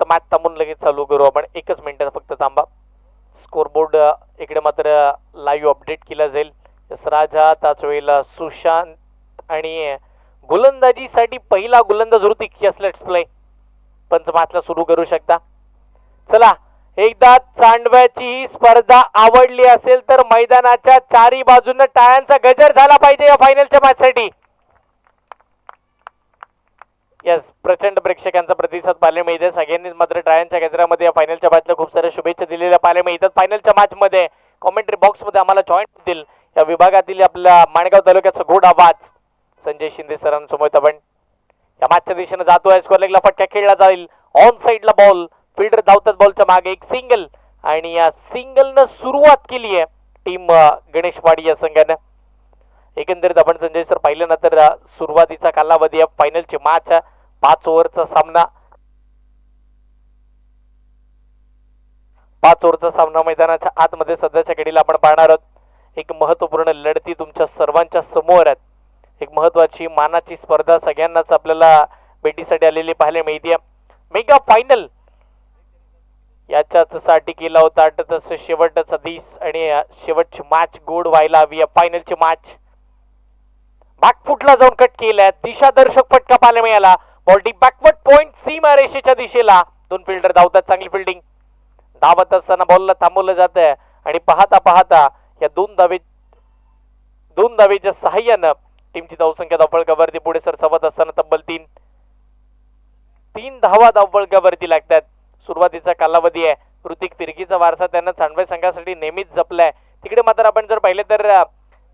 Match थांबून लगेच चालू करू आपण. 1च मिनिट फक्त थांबा. स्कोरबोर्ड इकडे मात्र लाईव्ह अपडेट केला जाईल. राजा त्याच वेळेला सुशांत आणि गोलंदाजीसाठी पहिला गोलंदाज ऋतिक. Yes let's play. पंच मॅचला सुरू करू शकता. चला एकदा चांडव्याची ही स्पर्धा आवडली असेल तर मैदानाच्या चारी बाजूने टाळ्यांचा गजर झाला पाहिजे या फायनलच्या मॅचसाठी. यस प्रचंड प्रेक्षकांचा प्रतिसाद पाहायला मिळते. सगळ्यांनीच मात्र टाळ्यांच्या गजरामध्ये या फायनलच्या मॅचला खूप साऱ्या शुभेच्छा दिलेल्या पाहायला मिळतात. फायनलच्या मॅचमध्ये कॉमेंट्री बॉक्समध्ये आम्हाला जॉईन होतील या विभागातील आपल्या माणगाव तालुक्याचा गोड आवाज संजय शिंदे सरांसमोर आपण या मॅचच्या दिशेने जातोय. स्कोअर लेगला फटका खेळला जाईल. ऑन साइडला बॉल. फिल्डर धावतात बॉलच्या मागे. एक सिंगल आणि या सिंगलनं सुरुवात केली आहे टीम गणेशवाडी या संघानं. एकंदरीत आपण संजय सर पाहिलं ना तर सुरुवातीचा कालावधी आहे फायनलची मॅच 5 ओव्हरचा सामना. 5 ओव्हरचा सामना मैदानाच्या आतमध्ये सध्याच्या घडीला आपण पाहणार आहोत. एक महत्त्वपूर्ण लढती तुमच्या सर्वांच्या समोर आहेत. एक महत्त्वाची मानाची स्पर्धा सगळ्यांनाच आपल्याला भेटीसाठी आलेली पाहायला मिळते. मेगा फायनल याच्याच साठी केला होता तसं शेवटचा दिस आणि शेवटची मॅच गोड व्हायला हवी. फायनलची मॅच बॅकफुटला जाऊन कट केलाय. दिशादर्शक फटका पाहायला मिळाला. बॉल डीप बॅकवर्ड पॉइंट सीमा रेषेच्या दिशेला. 2 फिल्डर धावतात. चांगली फिल्डिंग. धावत असताना बॉलला थांबवलं जात आहे आणि पाहता पाहता या दोन धावेच्या सहाय्यानं टीमची धावसंख्या धावफलकावरती पुढे सरसावत असताना तब्बल 3 धावा धावफलकावरती लागतात. सुरुवातीचा कालावधी आहे. ऋतिक तिरकीचा वारसा त्यांना चांडवे संघासाठी नेहमीच जपलाय. तिकडे मात्र आपण जर पाहिले तर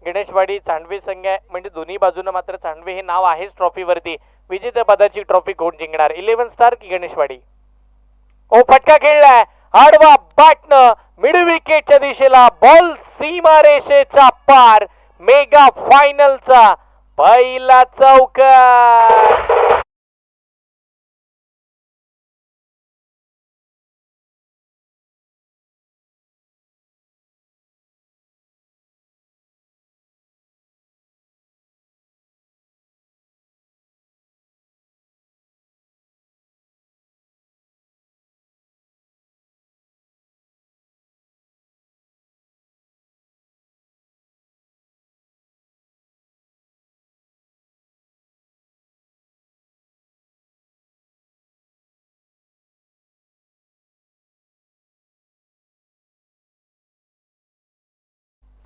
गणेशवाडी चांडवे संघ म्हणजे दोन्ही बाजूने मात्र चांडवे हे नाव आहेच ट्रॉफीवरती. विजेतेपदाची ट्रॉफी कोण जिंकणार 11 स्टार की गणेशवाडी. ओ फटका खेळलाय आडवा बॅटनं मिड विकेटच्या दिशेला. बॉल सीमा रेषेच्या पार. मेगा फायनलचा पहिला चौकार.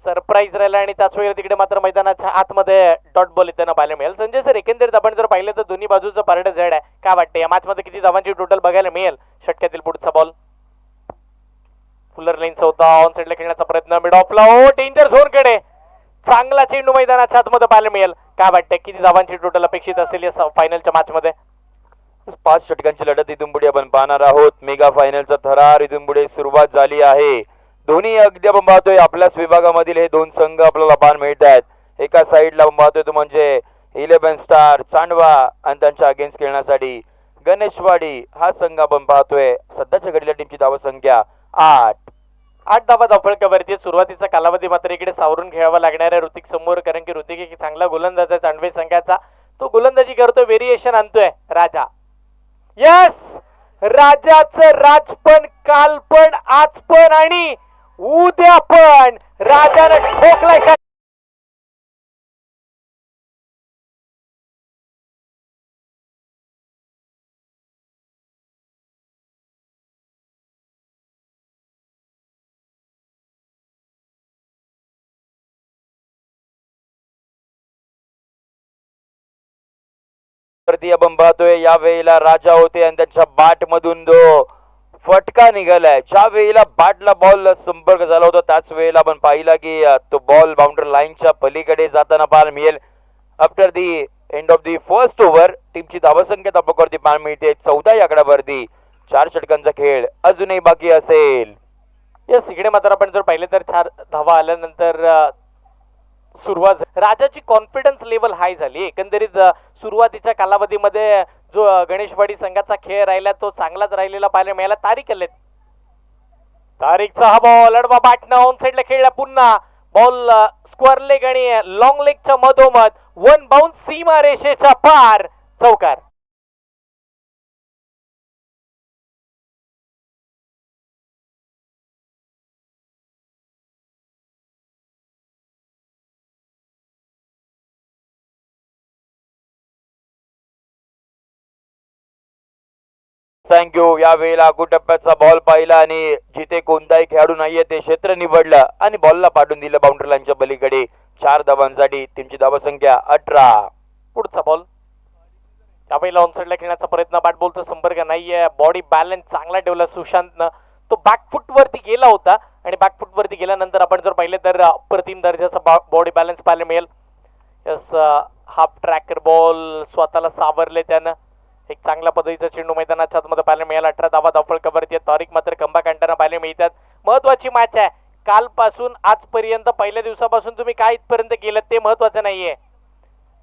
सरप्राईज राहिला आणि त्याच वेळेला तिकडे मात्र मैदानाच्या आतमध्ये डॉट बॉल येताना पाहायला मिळेल. संजय सर एकंदरीत आपण जर पाहिलं तर दोन्ही बाजूचं पारडं जड आहे. काय वाटतं या मॅच मध्ये किती धावांची टोटल बघायला मिळेल? षटकातील पुढचा बॉल फुलर लाईनचा होता. ऑन साइडला खेळण्याचा प्रयत्न. मिड ऑफला ओ डेंजर झोन कडे चांगला चेंडू मैदानाच्या आतमध्ये पाहायला मिळेल. काय वाटतं किती धावांची टोटल अपेक्षित असेल या फायनलच्या मॅच मध्ये? 5 षटकांची लढत इथून पुढे आपण पाहणार आहोत. मेगा फायनलचा थरार इथून पुढे सुरुवात झाली आहे. दोन्ही अगदी आपण पाहतोय आपल्याच विभागामधील हे 2 संघ आपल्याला पाहायला मिळत आहेत. एका साईडला आपण पाहतोय तो म्हणजे 11 स्टार चांडवा आणि त्यांच्या अगेन्स्ट खेळण्यासाठी गणेशवाडी हा संघ आपण पाहतोय. सध्याच्या घडीला टीमची धावसंख्या 8 धावा धावफलकावरती. सुरुवातीचा कालावधी मात्र इकडे सावरून खेळावा लागणार आहे ऋतिक समोर, कारण की ऋतिक एक चांगला गोलंदाज आहे चांडवे संघाचा. तो गोलंदाजी करतोय. व्हेरिएशन आणतोय राजा. यस राजाचं राजपण काल पण आज पण आणि उद्या पण राजाने ठोकलाय. वरती आपण पाहतोय या वेळेला राजा होते आणि त्यांच्या बॅट मधून जो फटका निघालाय. ज्या वेळेला बॅटला बॉल संपर्क झाला होता त्याच वेळेला आपण पाहिला की तो बॉल बाउंड्री लाईनच्या पलीकडे जाताना पाहायला मिळेल. After the end of the first over टीमची धावसंख्या धावफलकावरती पाहायला मिळते 14 आकड्यावरती. 4 षटकांचा खेळ अजूनही बाकी असेल. यस इकडे मात्र आपण जर पाहिले तर 4 धावा आल्यानंतर सुरुवात राजाची कॉन्फिडन्स लेवल हाय झाली. एकंदरीत सुरुवातीच्या कालावधीमध्ये जो गणेशवाडी संघाचा खेळ राहिला तो चांगलाच राहिलेला पाहायला मिळाला. तारिकचा हा बॉल अडवा बॅटनं ऑन साइडला खेळला. पुन्हा बॉल स्क्वेअर लेग आणि लॉंग लेगच्या मधोमध. 1 बाउन्स सीमा रेषेच्या पार. चौकार. थँक्यू. या वेळेला टप्प्याचा बॉल पाहिला आणि जिथे कोणताही खेळाडू नाहीये ते क्षेत्र निवडलं आणि बॉलला पाठवून दिलं बाउंड्री लाईनच्या पलीकडे. 4 धावांसाठी टीमची धावसंख्या 18. पुढचा बॉल त्यावेळेला ऑनसाइडला खेळण्याचा प्रयत्न, बॅट बॉलचा संपर्क नाहीये. बॉडी बॅलन्स चांगला ठेवला सुशांतनं. तो बॅकफुट वरती गेला होता आणि बॅकफुट वरती गेल्यानंतर आपण जर पाहिले तर अप्रतिम दर्जाचा बॉडी बॅलन्स पाहायला मिळेल. यस, हाफ ट्रॅकर बॉल स्वतःला सावरले त्यानं. एक चांगल्या पद्धतीचा चेंडू मैदानाच्या आतमध्ये पाहायला मिळाला. 18 धावा धावफलकावरती. तारीख मात्र कमबॅक आणताना पाहायला मिळतात. महत्वाची मॅच आहे. कालपासून आजपर्यंत पहिल्या दिवसापासून तुम्ही काय इथपर्यंत केलं ते महत्वाचं नाहीये,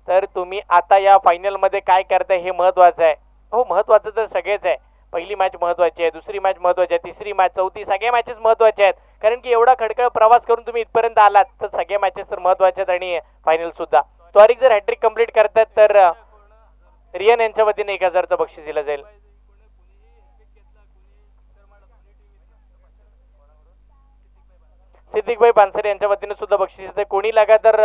तर तुम्ही आता या फायनल मध्ये काय करताय हे महत्वाचं आहे. हो, महत्वाचं तर सगळेच आहे. पहिली मॅच महत्वाची आहे, दुसरी मॅच महत्वाची आहे, तिसरी मॅच, चौथी, सगळ्या मॅचेस महत्वाच्या आहेत. कारण की एवढा खडखड प्रवास करून तुम्ही इथपर्यंत आलात तर सगळ्या मॅचेस तर महत्वाच्या आहेत आणि फायनल सुद्धा. तारीख जर हॅट्रिक कंप्लीट करतात तर रियन यांच्या वतीने 1000चं बक्षीस दिलं जाईल. सिद्दीकभाई पानसरे यांच्या वतीने सुद्धा बक्षीस आहे. कोणी लगातार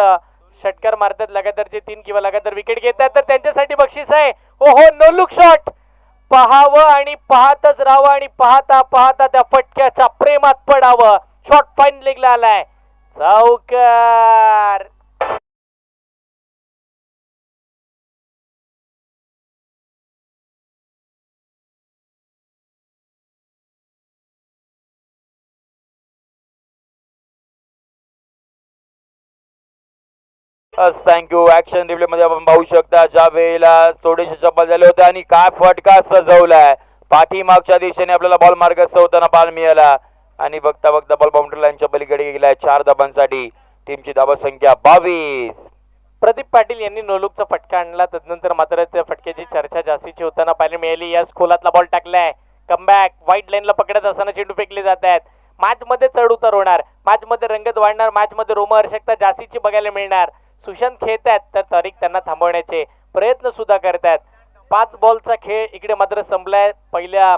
षटकार मारतात, लगातारचे 3 किंवा लगातार विकेट घेतात तर त्यांच्यासाठी बक्षीस आहे. हो हो, नो लुक शॉट पाहावं आणि पाहतच राहावं आणि पाहता पाहता त्या फटक्याच्या प्रेमात पडावं. शॉट फाईन लेगला आलाय. चौकार. थँक्यू. ऍक्शन रिप्ले मध्ये आपण पाहू शकता ज्या वेळेला थोडेसे चप्पल झाले होते आणि काय फटका सजवलाय. पाठीमागच्या दिशेने आपल्याला बॉल मार्ग होताना पाहायला मिळाला आणि बघता बघता बॉल बाउंड्री लाईनच्या पलीकडे गेलाय. 4 धाबांसाठी टीमची धावसंख्या 22. प्रदीप पाटील यांनी नोलुकचा फटका आणला. तदनंतर मात्र त्या फटक्याची चर्चा जास्तीची होताना पाहायला मिळाली. याच खोलातला बॉल टाकलाय. कमबॅक व्हाईट लाईनला पकडत असताना चेंडू फेकले जात आहेत. मॅच मध्ये चढ उतार होणार, मॅच मध्ये रंगत वाढणार, मॅच मध्ये रोमहर्षकता जास्तीची बघायला मिळणार. सुशांत खेळतायत तर तारीख त्यांना थांबवण्याचे प्रयत्न सुद्धा करतायत. 5 बॉलचा खेळ इकडे मात्र संपलाय. पहिल्या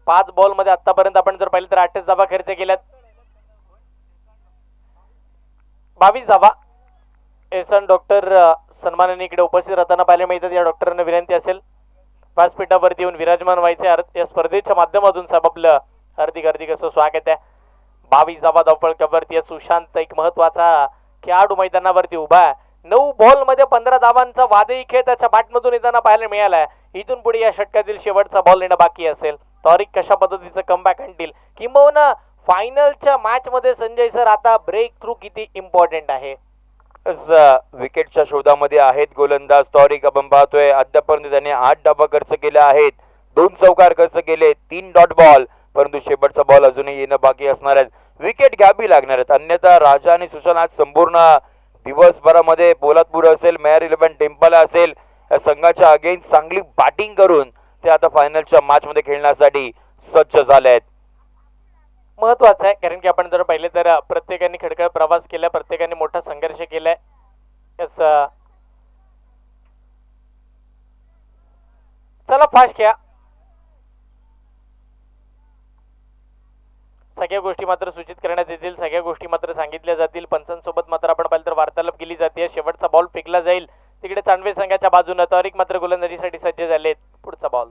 5 बॉल मध्ये आतापर्यंत आपण जर पाहिलं तर 28 धावा खर्च केल्यात. 22 धावा एसन डॉक्टर सन्मानाने इकडे उपस्थित राहताना पाहायला मिळतात. या डॉक्टरांना विनंती असेल व्यासपीठावरती येऊन विराजमान व्हायचे. या स्पर्धेच्या माध्यमातून साहेब आपलं हार्दिक हार्दिक असं स्वागत आहे. 22 धावा धावफलकावरती सुशांत एक महत्वाचा खेळाडू मैदानावरती उभा आहे. 9 बॉल मध्ये 15 धावांचा वादळी खेळ त्याच्या बॅटमधून येताना पाहायला मिळालाय. इथून पुढे या षटकातील शेवटचा बॉल येणं बाकी असेल. तारीख कशा पद्धतीचं कमबॅक आणतील किंबहुना फायनलच्या मॅच मध्ये संजय सर आता ब्रेक थ्रू किती इम्पॉर्टंट आहे. विकेटच्या शोधामध्ये आहेत गोलंदाज तारीख. आपण पाहतोय अद्यापर्यंत त्याने 8 धावा खर्च केल्या आहेत, 2 चौकार खर्च केले, 3 डॉट बॉल, परंतु शेवटचा बॉल अजूनही येणं बाकी असणार आहे. विकेट घ्यावी लागणार आहेत, अन्यथा राजा आणि सुशांत आज संपूर्ण दिवसभरामध्ये पोलादपूर असेल, मेयर 11 टेम्पल असेल या संघाच्या अगेन्स्ट चांगली बॅटिंग करून ते आता फायनलच्या मॅच मध्ये खेळण्यासाठी सज्ज झाले आहेत. महत्वाचं आहे कारण की आपण जर पाहिले तर प्रत्येकाने खडखड प्रवास केला, प्रत्येकाने मोठा संघर्ष केलाय. चला फास्ट खेळा. सगळ्या गोष्टी मात्र सूचित करण्यात येतील, सगळ्या गोष्टी मात्र सांगितल्या जातील. पंचांसोबत मात्र आपण पाहिलं तर वार्तालाप केली जाते. शेवटचा बॉल फेकला जाईल तिकडे चांडवे संघाच्या बाजूने. तारीख मात्र गोलंदाजीसाठी सज्ज झालेत. पुढचा बॉल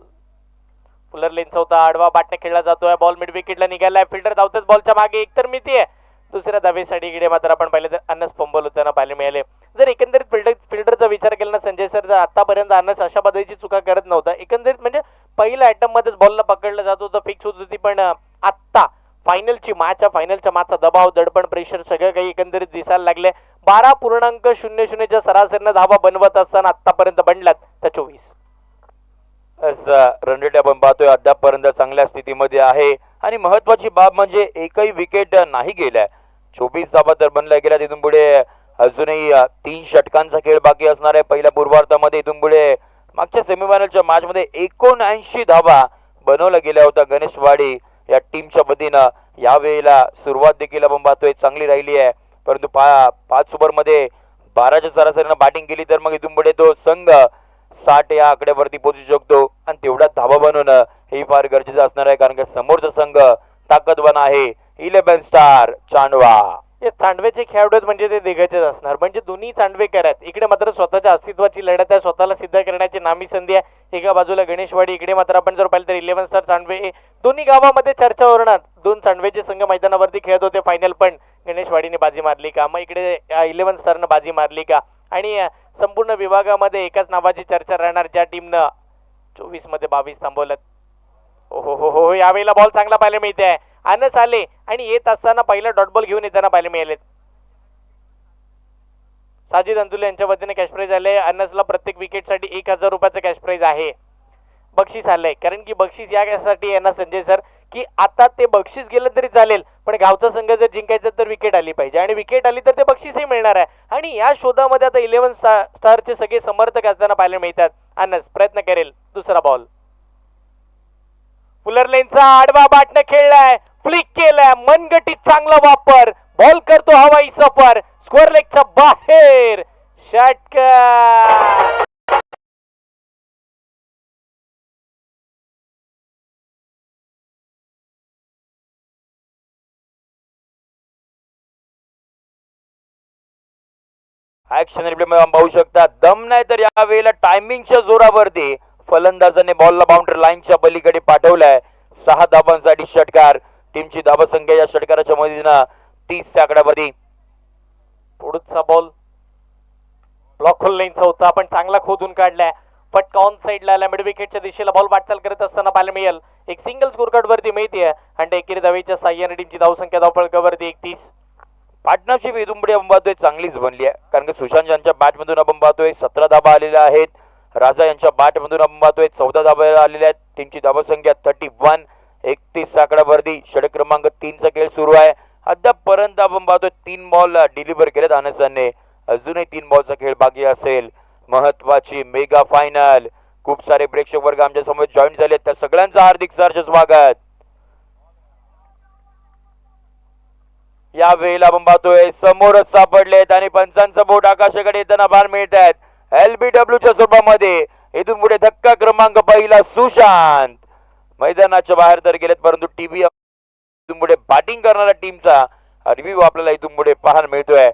फुलर लेनचा होता, आडवा बाटने खेळला जातोय. बॉल मिड विकेटला निघालाय. फिल्डर धावतच बॉलच्या मागे एकतर मिळतीये. दुसऱ्या धावेसाठी इकडे मात्र आपण पाहिलं तर अनस पंबल होताना पाहायला मिळाले. जर एकंदरीत फिल्डरचा विचार केला ना संजय सर, जर आतापर्यंत अनस अशा पद्धतीची चुका करत नव्हता. एकंदरीत म्हणजे पहिल्या अटॅम्प मध्येच बॉलला पकडलं जात होतं, फिक्स होत होती. पण आत्ता फायनलची मॅच, फायनलच्या मॅचचा दबाव, दडपण, प्रेशर सगळं काही एकंदरीत दिसायला लागले. 12.00च्या सरासरीनं धावा बनवत असताना आतापर्यंत बनलात त्या 24. रन रेट आपण पाहतोय अद्यापर्यंत चांगल्या स्थितीमध्ये आहे आणि महत्वाची बाब म्हणजे एकही विकेट नाही गेलाय. 24 धावा तर बनल्या गेल्या. तिथून पुढे अजूनही 3 षटकांचा खेळ बाकी असणार आहे पहिल्या पूर्वार्धामध्ये. इथून पुढे मागच्या सेमीफायनलच्या मॅच मध्ये 79 धावा बनवल्या गेल्या होत्या गणेशवाडी या टीमच्या वतीनं. यावेळेला सुरुवात देखील आपण पाहतोय चांगली राहिली आहे, परंतु 5 ओव्हर मध्ये 12च्या सरासरीनं बॅटिंग केली तर मग इथून पुढे तो संघ 60 या आकड्यावरती पोहोचू शकतो आणि तेवढ्या धावा बनवणं हे फार गरजेचं असणार आहे कारण की समोरचा संघ ताकदवान आहे. 11 स्टार चांडवा. हे चांडवेचे खेळाडू आहेत म्हणजे ते दिग्गजच असणार, म्हणजे दोन्ही चांडवेकर आहेत. इकडे मात्र स्वतःच्या अस्तित्वाची लढत आहे, स्वतःला सिद्ध करण्याची नामी संधी आहे. एका बाजूला गणेशवाडी, इकडे मात्र आपण जर पाहिलं तर 11 स्टार चांडवे. दोन्ही गावामध्ये चर्चा होणार. दोन चांडवेचे संघ मैदानावरती खेळत होते फायनल, पण गणेशवाडीने बाजी मारली का, मग इकडे 11 स्टारनं बाजी मारली का, आणि संपूर्ण विभागामध्ये एकाच नावाची चर्चा राहणार ज्या टीमनं 24 मध्ये 22 थांबवलं. हो, यावेळेला बॉल चांगला पाहायला मिळते आहे. अनस आले आणि येत असताना पहिला डॉट बॉल घेऊन येताना पाहायला मिळाले. साजिद अंजुले यांच्या वतीने कॅश प्राइज आले. अनसला प्रत्येक विकेटसाठी 1000 रुपयाचं कॅश प्राइज आहे. बक्षीस आलंय, कारण की बक्षीस यासाठी आहे ना संजय सर, की आता ते बक्षीस गेलं तरी चालेल, पण गावचा संघ जर जिंकायचं तर विकेट आली पाहिजे, आणि विकेट आली तर ते बक्षीसही मिळणार आहे. आणि या शोधामध्ये आता 11 स्टारचे सगळे समर्थक असताना पाहायला मिळतात. अनस प्रयत्न करेल. दुसरा बॉल फुलर लेनचा आडवा बाटनं खेळलाय, फ्लिक केलाय, मनगटीत चांगला वापर, बॉल करतो हवाई सफर, स्क्वेअर लेगच्या बाहेर, षटकार. ऍक्शन रिप्ले आपण पाहू शकता. दम नाही तर या वेळेला टायमिंगच्या जोरावरती फलंदाजाने बॉलला बाउंड्री लाईनच्या पलीकडे पाठवलाय. 6 धाबांसाठी षटकार. टीमची धाबसंख्या या षटकाराच्या मदतीनं 30 आकड्यावरती. पुढचा बॉल ब्लॉक होल लाईनचा होता, पण चांगला खोदून काढलाय. फटका ऑन साईडला आला. मिड विकेटच्या दिशेला बॉल वाटचाल करत असताना पाहायला मिळेल. एक सिंगल स्कोर कार्ड वरती मिळते, आणि एकेरी धावेच्या साह्याने टीमची धावसंख्या धावफलकावरती 31. पार्टनरशिप इथून आपण पाहतोय चांगलीच बनली आहे, कारण की सुशांत यांच्या बॅटमधून आपण पाहतोय 17 धाबा आलेल्या आहेत. राजा यांच्या बॅटमधून आपण पाहतोय 14 धाबा आलेल्या आहेत. टीमची धावसंख्या 31. 31 आकड्यावरती. षटक क्रमांक 3चा खेळ सुरू आहे. अद्यापपर्यंत आपण पाहतोय 3 बॉल डिलिव्हर केलेत अनसने. अजूनही 3 बॉलचा खेळ बाकी असेल. महत्वाची मेगा फायनल. खूप सारे प्रेक्षक वर्ग आमच्या समोर जॉईन झाले, त्या सगळ्यांचं हार्दिक सहर्ष स्वागत. या वेळेला आपण पाहतोय समोरच सापडलेत आणि पंचांचं बोट आकाशाकडे येताना भार मिळत आहेत. LBWच्या स्वरूपामध्ये इथून पुढे धक्का क्रमांक पहिला सुशांत मैदानाच्या बाहेर तर गेलेत, परंतु टीव्ही इथून पुढे बॅटिंग करणाऱ्या टीमचा रिव्ह्यू आपल्याला इथून पुढे पाहायला मिळतोय.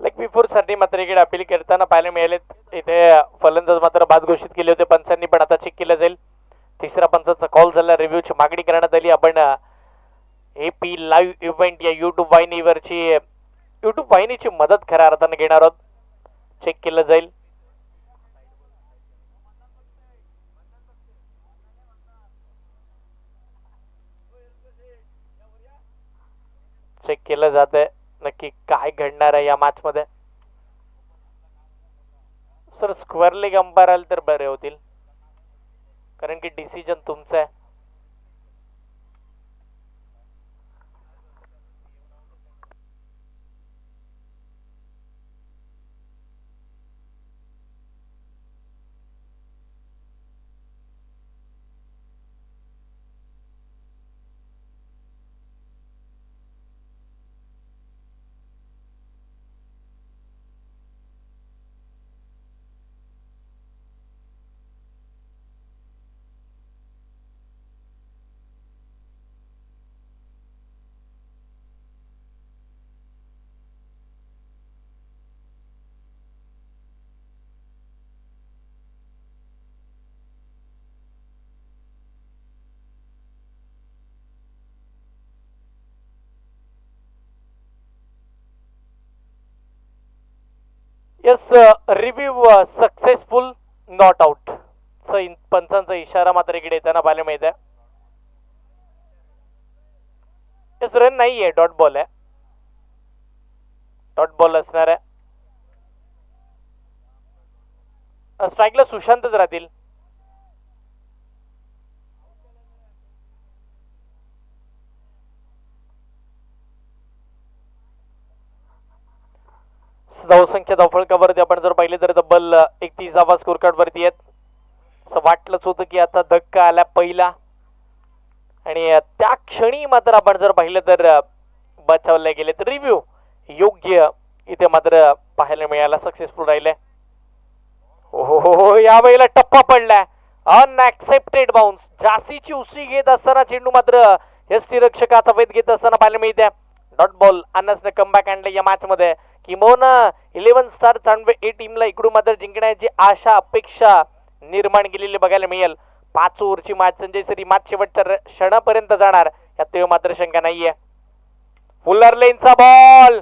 लेग बिफोर साठी मात्र इकडे अपील करताना पाहायला मिळाले. इथे फलंदाज मात्र बाद घोषित केले होते पंचांनी, पण आता चेक केलं जाईल. तिसरा पंचाचा कॉल झाला. रिव्ह्यूची मागणी करण्यात आली. आपण AP लाईव्ह इव्हेंट या युट्यूब वाहिनीची मदत खऱ्या अर्थाने घेणार आहोत. चेक केलं जाईल. चेक केलं जात आहे नक्की काय घडणार आहे या मॅच मध्ये. सर स्क्वेअर लेग अंपायर आले तर बरे होतील, कारण की डिसिजन तुमचा आहे. Yes, review successful, not out. पंचांचा इशारा मात्र इकडे येताना पाहायला मिळत आहे. यस, रन नाहीये, डॉट बॉल आहे. डॉट बॉल असणार आहे. स्ट्राईकला सुशांतच राहतील. धावसंख्या धावफलकावरती आपण जर पाहिले तर तब्बल 31 धावा स्कोर कार्ड वरती आहेत. असं वाटलंच होतं की आता धक्का आला पहिला, आणि त्या क्षणी मात्र आपण जर पाहिलं तर बचावले गेले. तर रिव्ह्यू योग्य इथे मात्र पाहायला मिळाला, सक्सेसफुल राहिले. हो, या वेळेला टप्पा पडलाय. अनऍक्सेप्टेड बाउन्स. जासीची उसळी घेत असताना चेंडू मात्र एसटी रक्षक हातावेत घेत असताना पाहायला मिळते. डॉट बॉल अनसने कमबॅक आणलं या मॅच मध्ये. किंबहुना 11 स्टार चांडवे ए टीमला इकडून मात्र जिंकण्याची आशा अपेक्षा निर्माण केलेली बघायला मिळेल. 5 ओव्हरची मॅच संजय सरी मॅच शेवटच्या क्षणापर्यंत जाणार यात तेव्हा मात्र शंका नाहीये. फुलर लेनचा बॉल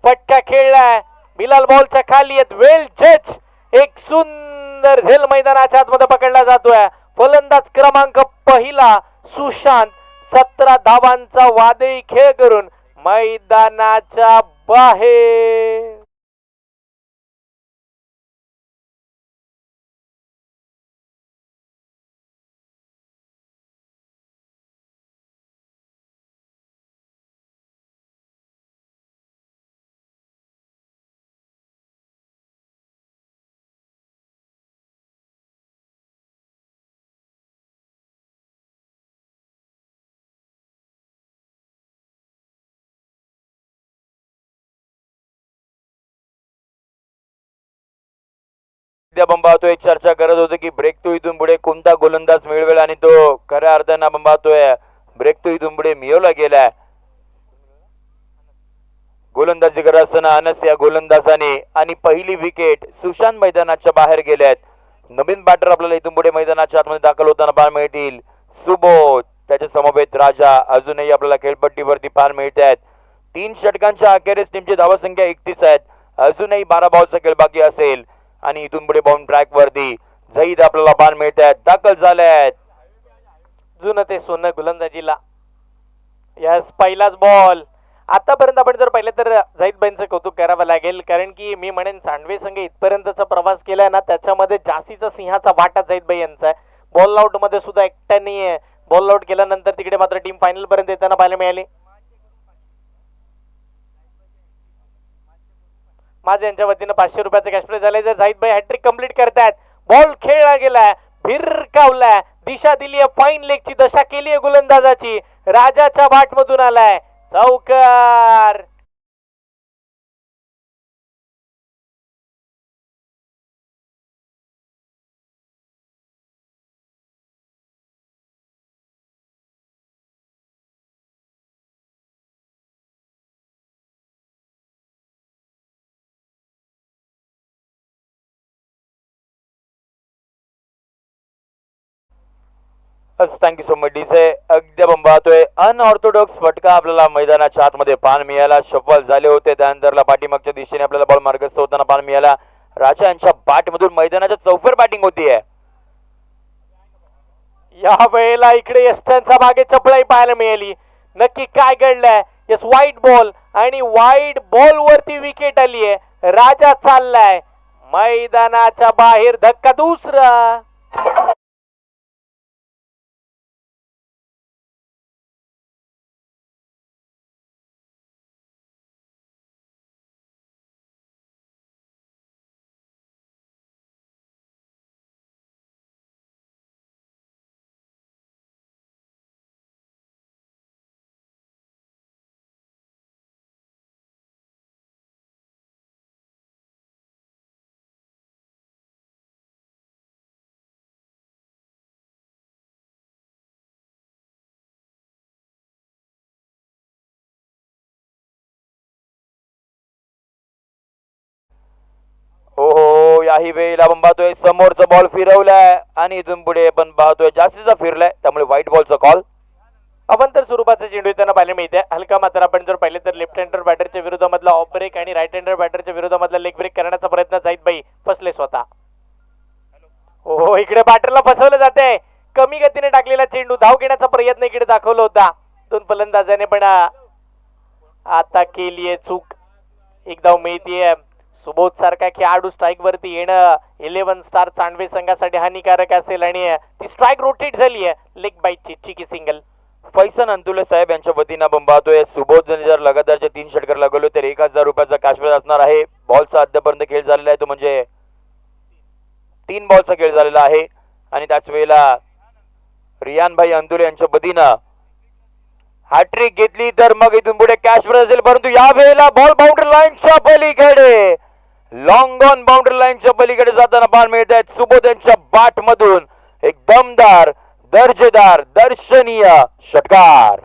फटका खेळलाय. बिलाल बॉलच्या खाली आहेत. वेल जज एक सुंदर झेल मैदानाच्या आतमध्ये पकडला जातोय. फलंदाज क्रमांक पहिला सुशांत 17 धावांचा वादळी खेळ करून मैदानाच्या बाहेर. बंबावतोय. चर्चा करत होतो की ब्रेक तो इथून पुढे कोणता गोलंदाज मिळवेल आणि तो खऱ्या अर्थानं बंबावतोय ब्रेक तो इथून पुढे मिळवला गेलाय. गोलंदाजी करत असताना अनस या गोलंदाजाने आणि पहिली विकेट सुशांत मैदानाच्या बाहेर गेल्यात. नवीन बॅटर आपल्याला इथून पुढे मैदानाच्या आतमध्ये दाखल होताना पाहायला मिळतील. सुबोध त्याच्या समवेत राजा अजूनही आपल्याला खेळपट्टीवरती पाहायला मिळत आहेत. 3 षटकांच्या अखेरीस टीमची धावसंख्या 31 आहेत. अजूनही 12 बॉलचा खेळ बाकी असेल आणि इथून पुढे बाउंड ट्रॅक वरती झईद आपल्याला पाहायला मिळत आहेत. दाखल झाले आहेत. जुनं ते सोनं गोलंदाजीला. यस पहिलाच बॉल. आतापर्यंत आपण जर पाहिलं तर झईद भाईंचं कौतुक करावं लागेल, कारण की मी म्हणेन सांडवे संघ इथपर्यंतचा प्रवास केलाय ना त्याच्यामध्ये जास्तीचा सिंहाचा वाटा झईद भाई यांचा आहे. बॉल आउट मध्ये सुद्धा एकट्याने बॉल आउट केल्यानंतर तिकडे मात्र टीम फायनल पर्यंत येताना पाहायला मिळाली. माझे यांच्या वतीनं 500 रुपयाचं कॅश प्राइज झालंय. जर झईद भाई हॅट्रिक कंप्लीट करतायत. बॉल खेळला गेलाय. भिरकावलाय. दिशा दिली आहे फाईन लेगची. दशा केली आहे गोलंदाजाची. राजाच्या बाटमधून आलाय चौकार. Thank you so much DJ. अगदी आपण पाहतोय अनऑर्थोडॉक्स फटका आपल्याला मैदानाच्या आतमध्ये पाहायला मिळाला. शफल झाले होते त्यानंतरला पाठीमागच्या दिशेने आपल्याला बॉल मार्गस्थ होताना पाहायला मिळाला. राजा यांच्या बॅटमधून मैदानाच्या चौफेर बॅटिंग होतीये. या वेळेला इकडे यष्टांचा मागे चपळाई पाहायला मिळाली. नक्की काय घडलंय. यस वाईट बॉल आणि वाईट बॉल वरती विकेट आली आहे. राजा चाललाय मैदानाच्या बाहेर. धक्का दुसरा. हो याही वेळेला आपण पाहतोय समोरचा बॉल फिरवलाय आणि इथून पुढे आपण पाहतोय जास्तीचा फिरलाय त्यामुळे व्हाईट बॉलचा कॉल. अवंतर स्वरूपाचे चेंडू येताना पाहायला मिळते. हलका मात्र आपण जर पाहिले तर लेफ्ट हँडर बॅटरच्या विरोधामधला ऑफ ब्रेक आणि राईट हँडर बॅटरच्या विरोधामधला लेग ब्रेक करण्याचा प्रयत्न झईद भाई फसले स्वतः. हो इकडे बॅटरला फसवलं जाते. कमी गतीने टाकलेला चेंडू धाव घेण्याचा प्रयत्न इकडे दाखवला होता 2 फलंदाजाने, पण आता केलीये चूक. एक धाव मिळतीये. सुबोध सारखा खेळाडू स्ट्राईक वरती येणं 11 स्टार चांडवे संघासाठी हानिकारक असेल आणि ती स्ट्राईक रोटेट झाली आहे. लेग बाईटची चिकी सिंगल. फैसन अंतुले साहेब यांच्या वतीनं आपण पाहतोय सुबोध जर लगातारचे 3 षटकार लागवले तर 1000 रुपयाचा कॅश प्राइज असणार आहे. बॉलचा अद्यापर्यंत खेळ झालेला आहे तो म्हणजे 3 बॉलचा खेळ झालेला आहे आणि त्याच वेळेला रियान भाई अंतुले यांच्या वतीनं हॅट्रिक घेतली तर मग इथून पुढे कॅश प्राइज असेल, परंतु या वेळेला बॉल बाउंड्री लाईनच्या पलीकडे लॉंग ऑन बाउंड्री लाईनच्या पलीकडे जाताना पाहायला मिळत आहेत. सुबोध यांच्या बॅट मधून एक दमदार दर्जेदार दर्शनीय षटकार.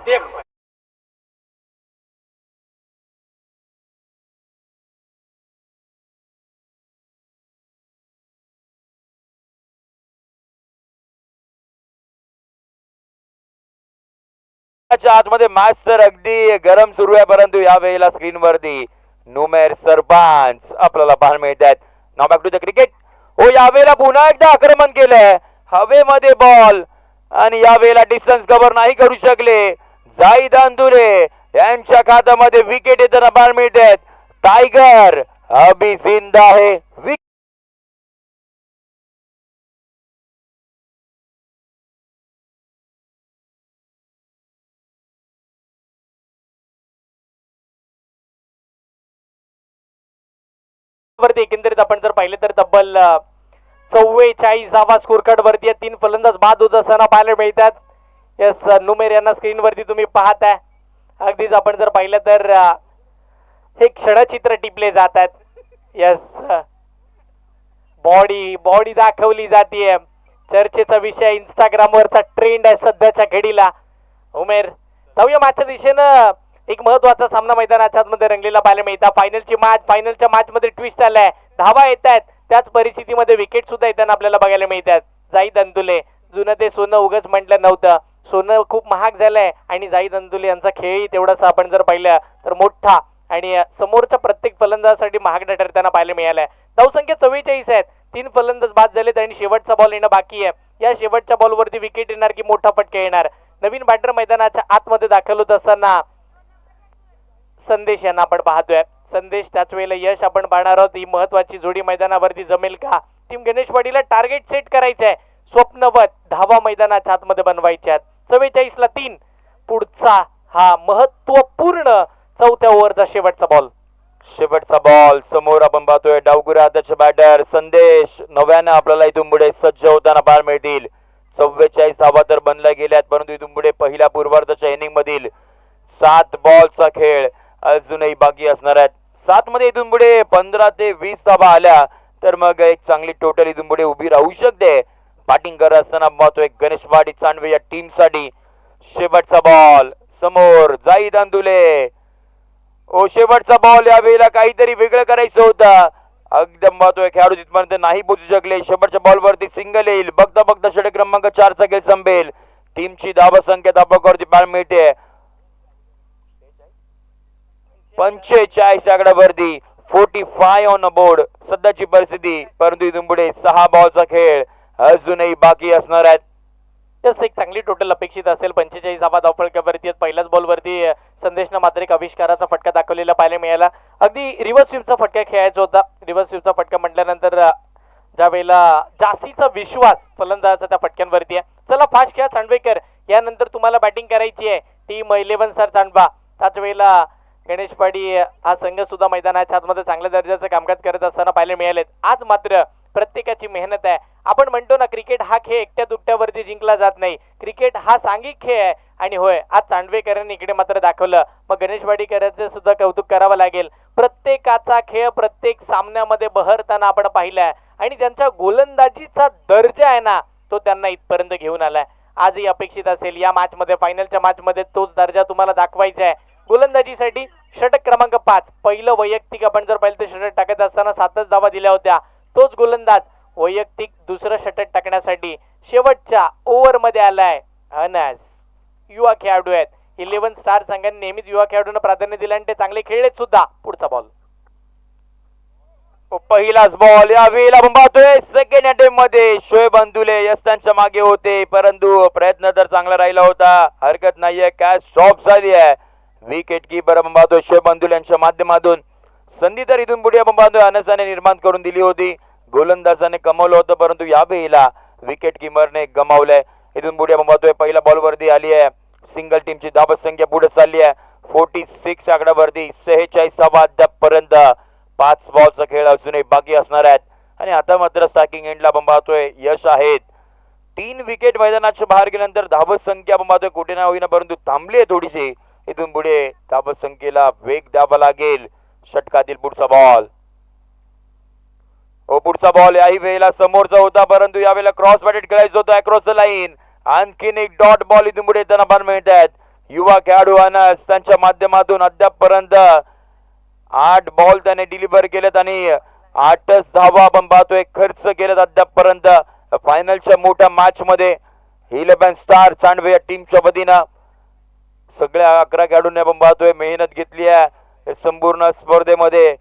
मैदानाच्या आतमध्ये मॅच तर अगदी गरम सुरू आहे, परंतु या वेळेला स्क्रीनवरती नुमेर सरपंच आपल्याला पाहायला मिळत आहेत. नाव बॅक टू द क्रिकेट. हो, यावेळेला पुन्हा एकदा आक्रमण केलंय हवेमध्ये बॉल आणि यावेळेला डिस्टन्स कव्हर नाही करू शकले. जाईद अंदुरे यांच्या खात्यामध्ये विकेट येताना पाहायला मिळत आहेत. टायगर अभी जिंदा आहे. वरती एकंदरीत आपण जर पाहिलं तर तब्बल 44 स्कोर कार्ड वरती 3 फलंदाज बाद होत असताना पाहायला मिळतात. यस, नुमेर यांना स्क्रीन वरती तुम्ही पाहताय. अगदीच आपण जर पाहिलं तर हे क्षणचित्र टिपले जात आहेत. यस, बॉडी दाखवली जाते. चर्चेचा विषय, इंस्टाग्रामवरचा ट्रेंड आहे सध्याच्या घडीला. उमेर जाऊया मॅचच्या दिशेनं. एक महत्वाचा सामना मैदानाच्या आतमध्ये रंगलेला पाहायला मिळतात. फायनलच्या मॅच मध्ये ट्विस्ट आलाय. धावा येत आहेत, त्याच परिस्थितीमध्ये विकेट सुद्धा येताना आपल्याला बघायला मिळतात. जाईद अंदुले, जुनं ते सोनं उगच म्हटलं नव्हतं. सोनं खूप महाग झालंय आणि जाईद अंदुले यांचा खेळही तेवढाच आपण जर पाहिलं तर मोठा आणि समोरच्या प्रत्येक फलंदाजासाठी महागडा ठरताना पाहायला मिळालाय. धावसंख्या 44 आहेत. 3 फलंदाज बाद झालेत आणि शेवटचा बॉल येणं बाकी आहे. या शेवटच्या बॉलवरती विकेट येणार की मोठा फटका येणार. नवीन बॅटर मैदानाच्या आतमध्ये दाखल होत असताना संदेश यांना आपण पाहतोय. संदेश, त्याच वेळेला यश आपण पाहणार आहोत. ही महत्वाची जोडी मैदानावरती जमेल का? टीम गणेशवाडीला टार्गेट सेट करायचं आहे. स्वप्नवत धावा मैदानाच्या आतमध्ये बनवायच्या आहेत. 44 ला 3. पुढचा हा महत्वपूर्ण चौथ्या ओव्हरचा शेवटचा बॉल. समोर आपण पाहतोय डावखुऱ्या हाताचे बॅटर संदेश नव्यानं आपल्याला इथून पुढे सज्ज होताना पाहायला मिळतील. 44 धावा तर बनल्या गेल्यात, परंतु इथून पुढे पहिल्या पूर्वार्धाच्या इनिंग मधील 7 बॉलचा खेळ अजूनही बाकी असणार आहेत. 7 मध्ये इथून पुढे 15 ते 20 धावा आल्या तर मग एक चांगली टोटल इथून पुढे उभी राहू शकते. बॅटिंग करत असताना पाहतोय गणेशवाडी चांडवे या टीमसाठी शेवटचा बॉल. समोर जाईद अंदुले. शेवटचा बॉल, या वेळेला काहीतरी वेगळं करायचं होतं. एकदम पाहतोय खेळाडू तिथपर्यंत नाही पोहोचू शकले. शेवटच्या बॉलवरती सिंगल येईल. बघता बघता षटक क्रमांक 4चा खेळ संपेल. टीमची धावा संख्या धाबावरती पाहायला मिळते 45 आकड्यावरती. 45 ऑन बोर्ड सध्याची परिस्थिती, परंतु इथून पुढे 6 बॉलचा खेळ अजूनही बाकी असणार आहेत. तसं एक चांगली टोटल अपेक्षित असेल. 45 धावा धावफलकावरती. पहिल्याच बॉलवरती संदेशनं मात्र एक आविष्काराचा फटका दाखवलेला पाहायला मिळाला. अगदी रिव्हर्स स्वीपचा फटका खेळायचा होता. रिव्हर्स स्वीपचा फटका म्हटल्यानंतर ज्या वेळेला जास्तीचा विश्वास फलंदाजाचा त्या फटक्यांवरती आहे. चला फास्ट खेळा चांडवेकर, यानंतर तुम्हाला बॅटिंग करायची आहे. टीम 11 सर चांडवा. त्याच वेळेला गणेशवाडी हा संघ सुद्धा मैदानाच्या आतमध्ये चांगल्या दर्जाचं कामकाज करत असताना पाहायला मिळालेत. आज मात्र प्रत्येकाची मेहनत आहे. आपण म्हणतो ना, क्रिकेट हा खेळ एकट्या दुकट्यावरती जिंकला जात नाही. क्रिकेट हा सांघिक खेळ आहे. आणि होय, आज चांडवेकरांनी इकडे मात्र दाखवलं. मग गणेशवाडीकरांचं सुद्धा कौतुक करावं लागेल. प्रत्येकाचा खेळ प्रत्येक सामन्यामध्ये बहरताना आपण पाहिलाय आणि त्यांच्या गोलंदाजीचा दर्जा आहे ना, तो त्यांना इथपर्यंत घेऊन आलाय. आजही अपेक्षित असेल या मॅचमध्ये, फायनलच्या मॅचमध्ये तोच दर्जा तुम्हाला दाखवायचा आहे. गोलंदाजीसाठी षटक क्रमांक 5 पहिलं वैयक्तिक आपण जर पाहिलं तर षटक टाकत असताना 7च धावा दिल्या होत्या. तोच गोलंदाज वैयक्तिक दुसरं षटक टाकण्यासाठी शेवटच्या ओव्हरमध्ये आलाय. अनाज युवा खेळाडू आहेत. 11 स्टार संघाने नेहमीच युवा खेळाडूंना प्राधान्य दिलं आणि ते चांगले खेळलेत सुद्धा. पुढचा बॉल, पहिलाच बॉल. या वेळेला आपण पाहतोय सेकंड अटेम्प्ट मध्ये शोएब अंदुले यस त्यांच्या मागे होते, परंतु प्रयत्न तर चांगला राहिला होता. हरकत नाहीये, कॅच स्टॉप झाली आहे. विकेट कीपर आपण पाहतोय शोएब अंदुले यांच्या माध्यमातून संधी तर इथून पुढे आपण पाहतोय अनसाने निर्माण करून दिली होती. गोलंदाजाने कमवलं होतं, परंतु या वेळेला विकेट किपरने गमावलंय. इथून पुढे आपण पाहतोय पहिल्या बॉलवरती आली आहे सिंगल. टीमची धाव संख्या पुढे चालली आहे 46 आकड्यावरती. 46 धावा अद्यापपर्यंत. 5 बॉलचा खेळ अजूनही बाकी असणार आहेत. आणि आता मात्र स्ट्रायकिंग एंडला आपण पाहतोय यश आहेत. 3 विकेट मैदानाच्या बाहेर गेल्यानंतर धावत संख्या आपण पाहतोय कुठे ना होईना, परंतु थांबली आहे थोडीशी. इथून पुढे धावत संख्येला वेग द्यावा लागेल. षटकातील पुढचा बॉल. पुढचा बॉल याही वेळेला समोरचा होता, परंतु यावेळेला क्रॉस बॅटेड खेळायचं होतं अक्रॉस द लाईन. आणखीन एक डॉट बॉल इथून पुढे येताना पाहायला मिळत आहेत. युवा खेळाडू अनस त्यांच्या माध्यमातून अद्यापपर्यंत 8 बॉल त्याने डिलिव्हर केलेत आणि 8च धावा आपण पाहतोय खर्च केलेत अद्यापपर्यंत. फायनलच्या मोठ्या मॅच मध्ये 11 स्टार चांडवे या टीमच्या वतीनं सगळ्या 11 खेळाडूंनी आपण पाहतोय मेहनत घेतली आहे संपूर्ण स्पर्धेमध्ये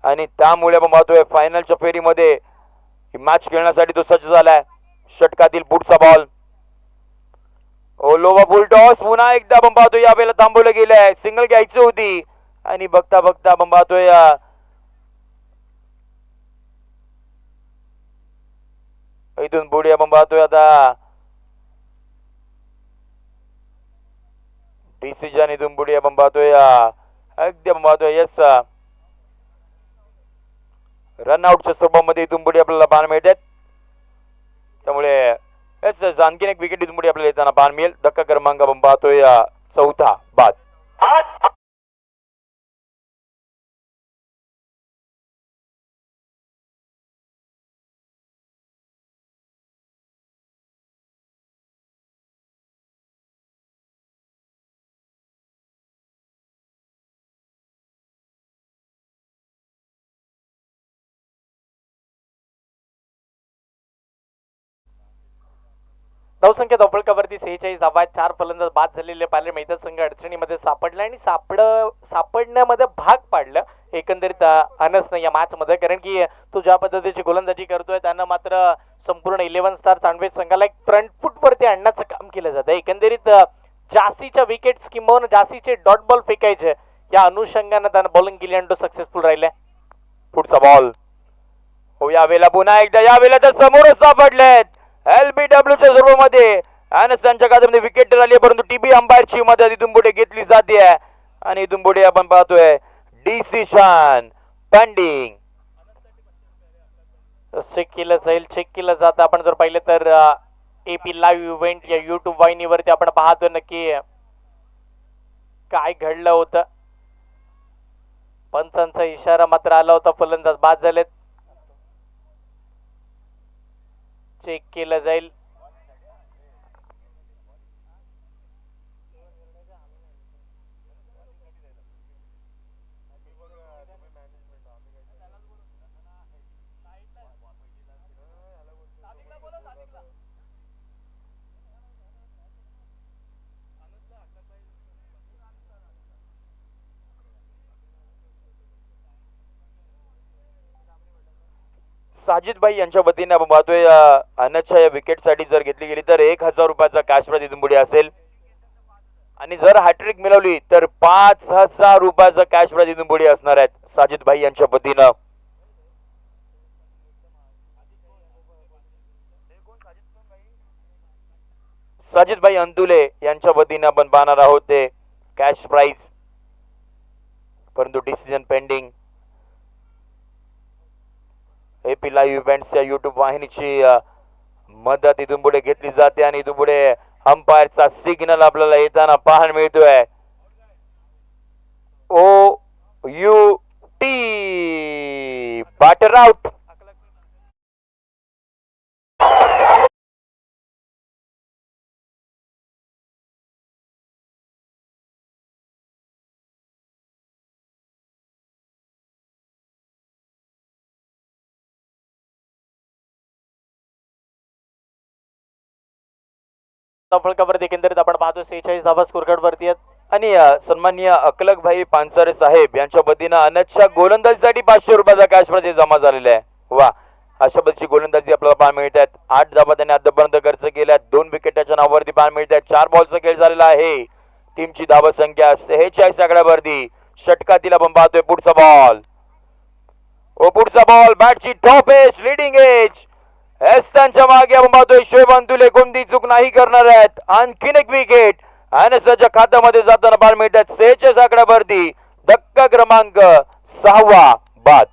आणि त्यामुळे आपण पाहतोय फायनलच्या फेरीमध्ये ही मॅच खेळण्यासाठी तो सज्ज झालाय. षटकातील पुढचा बॉल ओलोवा फुल टॉस पुन्हा एकदा आपण पाहतोय यावेळेला थांबवलं गेलंय. सिंगल घ्यायची होती आणि बघता बघता आपण पाहतोय इथून पुढे आपण पाहतोय आता डिसिजन इथून पुढे आपण पाहतोय अगदी आपण पाहतोय यस रनआउटच्या स्वरूपामध्ये इथून पुढे आपल्याला पाहायला मिळतात. त्यामुळे आणखीन एक विकेट इथून पुढे आपल्याला येताना पाहायला मिळेल. धक्का क्रमांक आपण पाहतोय चौथा बाद. धावसंख्या धावपळकावरती 46 धावा, 4 फलंदाज बाद झालेले पाहायला मिळतात. संघ अडचणीमध्ये सापडला आणि सापडण्यामध्ये भाग पाडलं एकंदरीत अनसनं या मॅच मध्ये. कारण की तो ज्या पद्धतीची गोलंदाजी करतोय त्यानं मात्र संपूर्ण 11 स्टार चांडवे संघाला एक फ्रंट फूट वरती आणण्याचं काम केलं जातं. एकंदरीत जास्तीच्या विकेट्स किंवा जास्तीचे डॉट बॉल फेकायचे या अनुषंगाने त्यानं बॉलिंग केली आणि तो सक्सेसफुल राहिलाय. पुढचा बॉल हो यावेळेला पुन्हा एकदा यावेळेला तर समोरच सापडलेत LBWच्या स्वरूपामध्ये अनस त्यांच्या खात्यामध्ये विकेट झाली परंतु टीबी अंपायरची मदत इथून पुढे घेतली जाते आणि इथून पुढे आपण पाहतोय डिसिशन पेंडिंग. चेक केलं जाईल, चेक केलं जातं. आपण जर पाहिलं तर AP लाईव्ह इव्हेंट या YouTube वाहिनीवरती आपण पाहतो नक्की काय घडलं होतं. पंचांचा इशारा मात्र आला होता, फलंदाज बाद झालेत. चेक केलं जाईल. साजिद भाई यांच्या वतीने आपण पाहतोय अनसच्या या विकेट साठी जर घेतली गेली तर 1000 रुपयाचा कॅश प्राइज इथून पुढे असेल आणि जर हॅट्रिक मिळवली तर 5000 रुपयाचा कॅश प्राइज इथून पुढे असणार आहेत साजिद भाई यांच्या वतीनं. साजिद भाई अंतुले यांच्या वतीने आपण पाहणार आहोत ते कॅश प्राइज परंतु decision pending. AP live events या YouTube वाहिनीची मदत इथून पुढे घेतली जाते आणि इथून पुढे अंपायरचा सिग्नल आपल्याला येताना पाहायला मिळतोय. OUT batter out. फलकावरती एकंदरीत आपण पाहतो 46 धावा स्कोरकार्ड वरती आहेत आणि सन्माननीय अकलक भाई पानसरे साहेब यांच्या वतीनं अनसच्या गोलंदाजीसाठी 500 रुपयाचा कॅश प्राइज जमा झालेला आहे. वा, अशा पद्धतीची गोलंदाजी आपल्याला पाहायला मिळत आहेत. 8 धावा त्यांनी आतापर्यंत खर्च केल्या, 2 विकेटाच्या नावावरती पाहायला मिळत आहेत. 4 बॉलचा खेळ झालेला आहे. टीमची धावा संख्या 46 आकड्यावरती. षटकातील आपण पाहतोय पुढचा बॉल. पुढचा बॉल बॅटची टॉप एज लीडिंग एज त्यांच्या मागे आपण पाहतोय शोएब अंतुले कोणती चूक नाही करणार आहेत. आणखीन एक विकेट अनसच्या खात्यामध्ये जाताना पाहायला मिळतात. 46 आकड्यावरती धक्का क्रमांक 6वा बाद.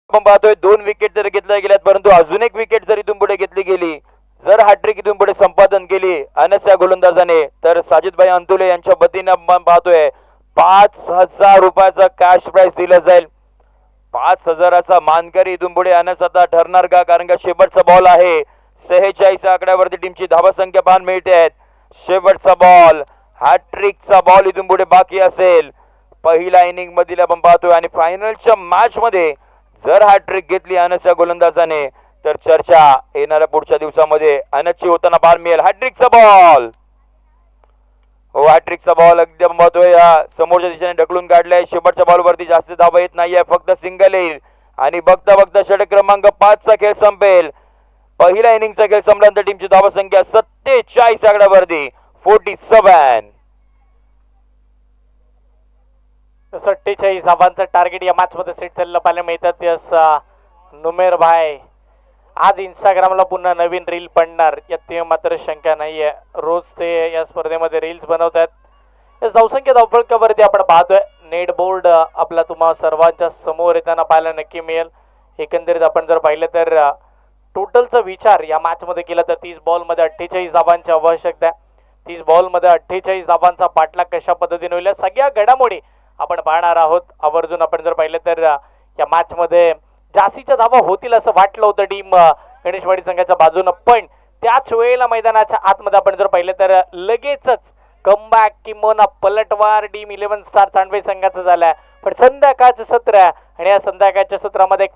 आपण पाहतोय 2 विकेट जर घेतल्या गेल्यात परंतु अजून एक विकेट जर इथून पुढे घेतली गेली, जर हॅट्रिक इथून पुढे संपादन केली अनस या गोलंदाजाने तर साजिदभाई अंतुले यांच्या वतीने आपण पाहतोय 5000 रुपयाचा कॅश प्राइज दिला जाईल. 5,000चा मानकरी इथून पुढे अनस आता ठरणार का, कारण का शेवटचा बॉल आहे. 46 आकड्यावरती टीमची धावसंख्या पाहायला मिळते आहेत. शेवटचा बॉल, हॅट्रिकचा बॉल इथून पुढे बाकी असेल. पहिल्या इनिंग मधील आपण पाहतोय आणि फायनलच्या मॅच मध्ये जर हॅट्रिक घेतली अनसच्या गोलंदाजाने तर चर्चा येणाऱ्या पुढच्या दिवसामध्ये अनसची होताना पाहायला मिळेल. हॅट्रिकचा बॉल, हो हॅट्रिकचा बॉल अगदी आपण पाहतोय या समोरच्या दिशेने ढकलून काढलाय. शेवटच्या बॉलवरती जास्त धावा येत नाहीये, फक्त सिंगल येईल आणि बघता बघता षटक क्रमांक 5 चा खेळ संपेल. पहिल्या इनिंगचा खेळ संपल्यानंतर टीमची धावसंख्या 47 आकड्यावरती 47. 47 धावांचं टार्गेट या मॅच मध्ये सेट झालेलं पाहायला मिळतात. यस नुमेर भाई, आज इंस्टाग्रामला पुन्हा नवीन रील पडणार यात मात्र शंका नाहीये. रोज ते या स्पर्धेमध्ये रील्स बनवतात. या धावसंख्या धावफलकावरती आपण पाहतोय नेट बोर्ड आपला तुम्हा सर्वांच्या समोर येताना पाहायला नक्की मिळेल. एकंदरीत आपण जर पाहिलं तर टोटलचा विचार या मॅच मध्ये केला तर 30 बॉल मध्ये 48 धावांची आवश्यकता आहे. 30 बॉल मध्ये 48 धावांचा पाठलाग कशा पद्धतीने होईल सगळ्या घडामोडी आपण पाहणार आहोत. आवर्जून आपण जर पाहिलं तर या मॅच मध्ये जास्तीच्या धावा होतील असं वाटलं होतं टीम गणेशवाडी संघाच्या बाजूनं, पण त्याच वेळेला मैदानाच्या आतमध्ये आपण जर पाहिलं तर लगेचच कमबॅक किंवा पलटवार टीम 11 स्टार चांडवे संघाचं झालाय. पण संध्याकाळचं सत्र आहे आणि या संध्याकाळच्या सत्रामध्ये एक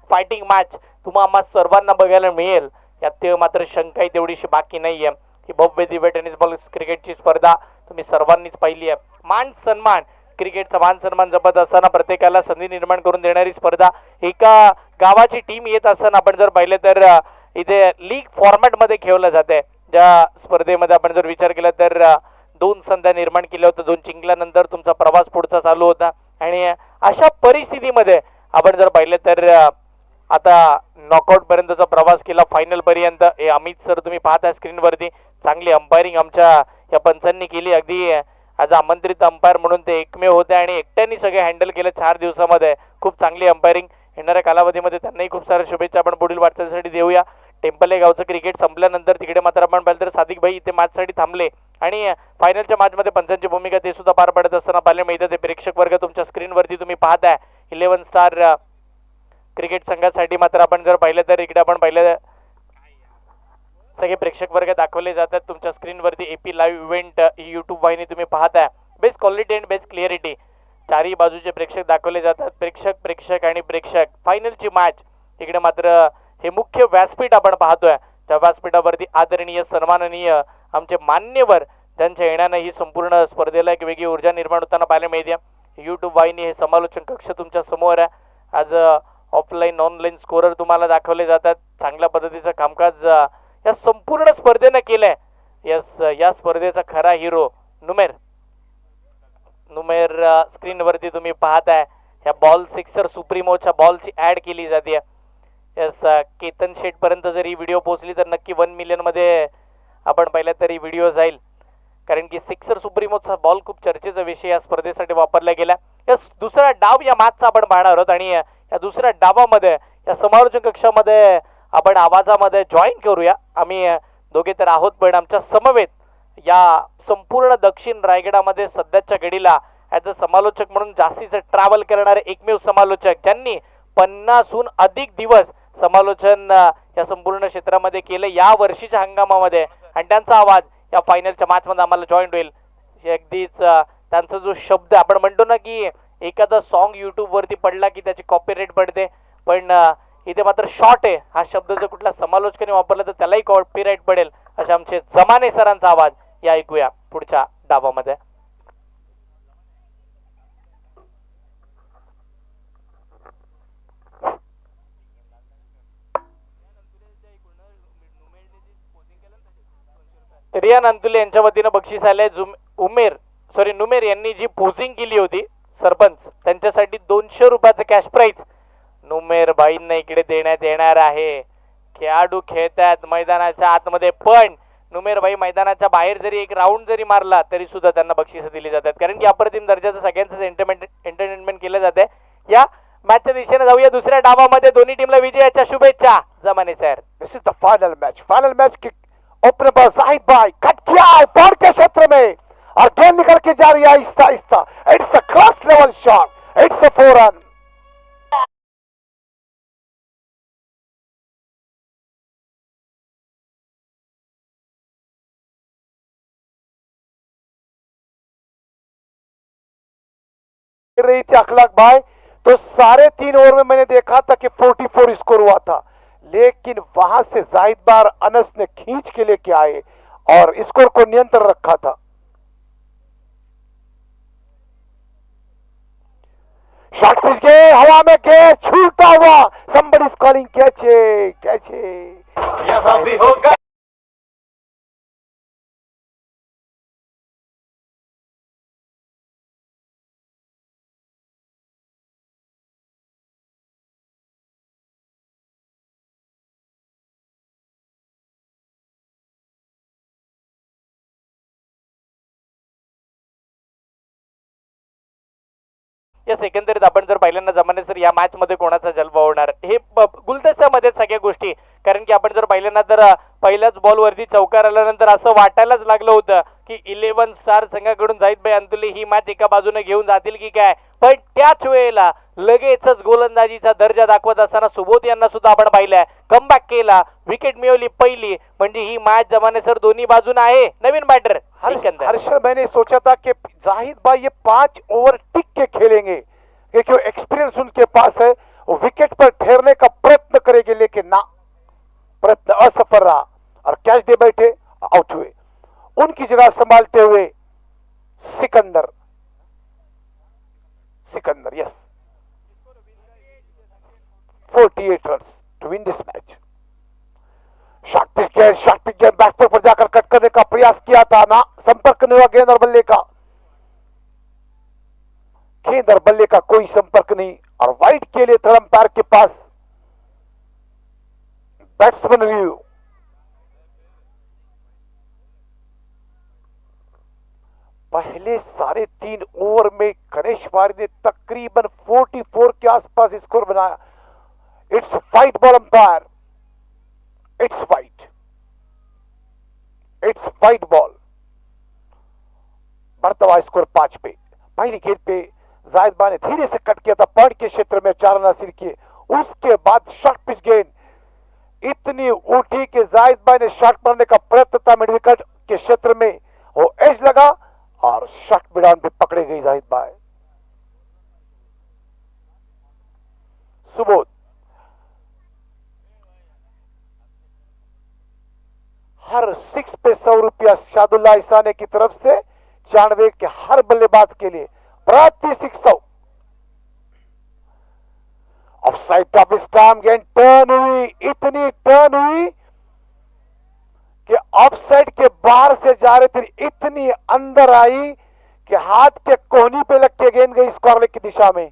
फायटिंग मॅच तुम्हाला सर्वांना बघायला मिळेल यात मात्र शंकाही तेवढीशी बाकी नाहीये. ही भव्य दिव्य टेनिस बॉल क्रिकेटची स्पर्धा तुम्ही सर्वांनीच पाहिली आहे. मान सन्मान, क्रिकेटचा मान सन्मान जपत असताना प्रत्येकाला संधी निर्माण करून देणारी स्पर्धा. एका गावाची टीम येत असताना आपण जर पाहिलं तर इथे लीग फॉर्मॅट मध्ये खेळवलं जाते. ज्या स्पर्धेमध्ये आपण जर विचार केला तर 2 संध्या निर्माण केल्या होत्या. 2 जिंकल्यानंतर तुमचा प्रवास पुढचा चालू होता आणि अशा परिस्थितीमध्ये आपण जर पाहिलं तर आता नॉकआउट पर्यंतचा प्रवास केला फायनल पर्यंत. हे अमित सर तुम्ही पाहता स्क्रीनवरती, चांगली अंपायरिंग आमच्या या पंचांनी केली. अगदी ॲज आमंत्रित अंपायर म्हणून ते एकमेव होते आणि एकट्याने सगळे हँडल केलं 4 दिवसामध्ये. खूप चांगली अंपायरिंग. येणाऱ्या कालावधीमध्ये त्यांनाही खूप साऱ्या शुभेच्छा आपण पुढील वाटचालीसाठी देऊया. टेम्पल गावचं क्रिकेट संपल्यानंतर तिकडे मात्र आपण पाहिलं तर सादिक भाई इथे मॅचसाठी थांबले आणि फायनलच्या मॅचमध्ये पंचांची भूमिका ते सुद्धा पार पडत असताना पाहायला मिळतं. ते प्रेक्षक वर्ग तुमच्या स्क्रीनवरती तुम्ही पाहताय 11 स्टार क्रिकेट संघासाठी मात्र आपण जर पाहिलं तर इकडे आपण पाहिलं सगळे प्रेक्षक वर्ग दाखवले जातात तुमच्या स्क्रीनवरती. एपी लाईव्ह इव्हेंट ही यूट्यूब वाहिनी तुम्ही पाहताय. Best quality and best clarity, चारही बाजूचे प्रेक्षक दाखवले जातात. प्रेक्षक आणि प्रेक्षक. फायनलची मॅच इकडे मात्र हे मुख्य व्यासपीठ आपण पाहतोय. त्या व्यासपीठावरती आदरणीय सन्माननीय आमचे मान्यवर त्यांच्या येण्यानं ही संपूर्ण स्पर्धेला एक वेगळी ऊर्जा निर्माण होताना पाहायला मिळते. यूट्यूब वाहिनी हे समालोचन कक्ष तुमच्या समोर आहे. आज ऑफलाईन ऑनलाईन स्कोरर तुम्हाला दाखवले जातात. चांगल्या पद्धतीचं कामकाज या संपूर्ण स्पर्धेनं केलंय. या स्पर्धेचा खरा हिरो नुमेर स्क्रीनवरती तुम्ही पाहताय. ह्या बॉल सिक्सर सुप्रीमोच्या बॉलची ऍड केली जाते. यस केतन शेट पर्यंत जर ही व्हिडिओ पोहोचली तर नक्की 1 मिलियन मध्ये आपण पाहिलं तरी व्हिडिओ जाईल, कारण की सिक्सर सुप्रीमोचा बॉल खूप चर्चेचा विषय या स्पर्धेसाठी वापरला गेला. यस दुसरा डाव या मॅचचा आपण पाहणार आहोत आणि या दुसऱ्या डावामध्ये या समालोचन कक्षामध्ये आपण आवाजामध्ये जॉईन करूया. आम्ही दोघे तर आहोत, पण आमच्या समवेत या संपूर्ण दक्षिण रायगडामध्ये सध्याच्या घडीला ॲज अ समालोचक म्हणून जास्तीचं ट्रॅव्हल करणारे एकमेव समालोचक ज्यांनी 50हून अधिक दिवस समालोचन या संपूर्ण क्षेत्रामध्ये केले या वर्षीच्या हंगामामध्ये, आणि त्यांचा आवाज या फायनलच्या मॅचमध्ये आम्हाला जॉईन होईल. अगदीच त्यांचा जो शब्द आपण म्हणतो ना की एखादा सॉन्ग यूट्यूबवरती पडला की त्याची कॉपीराईट पडते, पण इथे मात्र शॉर्ट आहे. हा शब्द जर कुठल्या समालोचकाने वापरला तर त्यालाही कॉपीराईट पडेल. अशा आमचे जमाने सरांचा आवाज या ऐकूया पुढच्या डावामध्ये. रियान अंतुले यांच्या वतीनं बक्षीस आलंय. नुमेर यांनी जी पोजिंग केली होती सरपंच त्यांच्यासाठी 200 रुपयाचं कॅश प्राइज नुमेर भाईंना इकडे देण्यात येणार आहे. खेळाडू खेळतात मैदानाच्या आतमध्ये, पण नुमेर भाई मैदानाच्या बाहेर जरी एक राऊंड जरी मारला तरी सुद्धा त्यांना बक्षीस दिली जातात, कारण की अप्रतिम दर्जाचं सगळ्यांचं एंटरटेनमेंट केलं जाते. या मॅचच्या दिशेने जाऊया दुसऱ्या डावामध्ये. दोन्ही टीमला विजयाच्या शुभेच्छा. जमाने sir, this is the final match की ओपनर पर जाहिद भाई कट किया बॉल के क्षेत्र में और गेंद निकल के जा रही है Aahista Aahista. It's a class level shot. It's a 4 run. रही थी अखलाक भाई, तो 3.5 ओवर में मैंने देखा था कि 44 स्कोर हुआ था, लेकिन वहां से जाहिद बार अनस ने खींच के लेके आए और स्कोर को नियंत्रण रखा था। शॉट पिच गए, हवा में गए, छूटा हुआ, somebody is calling catch है, catch है। यहां भी होगा। या एकंदरीत आपण जर पहिल्यांदा जमाने सर या मॅच मध्ये कोणाचा जलवा होणार हे गुलदस्त्यामध्ये सगळ्या गोष्टी, कारण की आपण जर पहिल्यांदा तर पहिल्याच बॉलवरती चौकार आल्यानंतर असं वाटायलाच लागलं होतं की 11 स्टार संघाकडून जाहिद भाई अंतुले ही मॅच एका बाजूने घेऊन जातील की काय, पण त्याच वेळेला लगेचच गोलंदाजीचा दर्जा दाखवत असताना सुबोध यांना सुद्धा आपण पाहिलंय, कमबॅक केला, विकेट मिळवली पहिली, म्हणजे ही मॅच जमाने सर दोन्ही बाजून आहे नवीन बॅटर। हर्षल, मैंने सोचा था कि जाहिद भाई ये 5 ओवर टिक के खेलेंगे क्योंकि एक्सपीरियंस उनके पास है, वो विकेट पर ठहरने का प्रयत्न करेंगे, लेकिन ना, प्रयत्न असफल रहा और कैच दे बैठे, आउट हुए। उनकी जगह संभालते हुए Sikandar, yes, 48 run to win this match. Shot pitch गेंद बैट्समैन पर जाकर कट करने का प्रयास किया था, ना, संपर्क नहीं हुआ गेंद और बल्ले का, गेंद और बल्ले का कोई संपर्क नहीं, और वाइड के लिए थर्ड अंपायर के पास बैट्समैन रिव्यू। पहले 3.5 ओवर में गणेश वारी ने तकरीबन 44 के आसपास स्कोर बनाया। It's wide ball umpire, it's wide ball. बढ़ता हुआ स्कोर 5 पे। पहली गेंद पे जाहिद भाई ने धीरे से कट किया था, पॉइंट के क्षेत्र में 4 रन हासिल किए। उसके बाद शॉर्ट पिच गेंद इतनी उठी कि जाहिद भाई ने शॉट मारने का प्रयत्न था, मिड विकेट के क्षेत्र में वो एज लगा और शॉट मिडाउन पे पकड़े गई जाहिद भाई। सुबोध हर 6 पे 100 रुपया शादुल्ला ईसाने की तरफ से 94 के हर बल्लेबाज के लिए प्रति 600। ऑफसाइड ऑफ स्टंप, गेंद टर्न हुई, इतनी टर्न हुई कि ऑफसाइड के बाहर से जा रही थी, इतनी अंदर आई कि हाथ के कोहनी पे लग के गेंद गई स्क्वायर की दिशा में।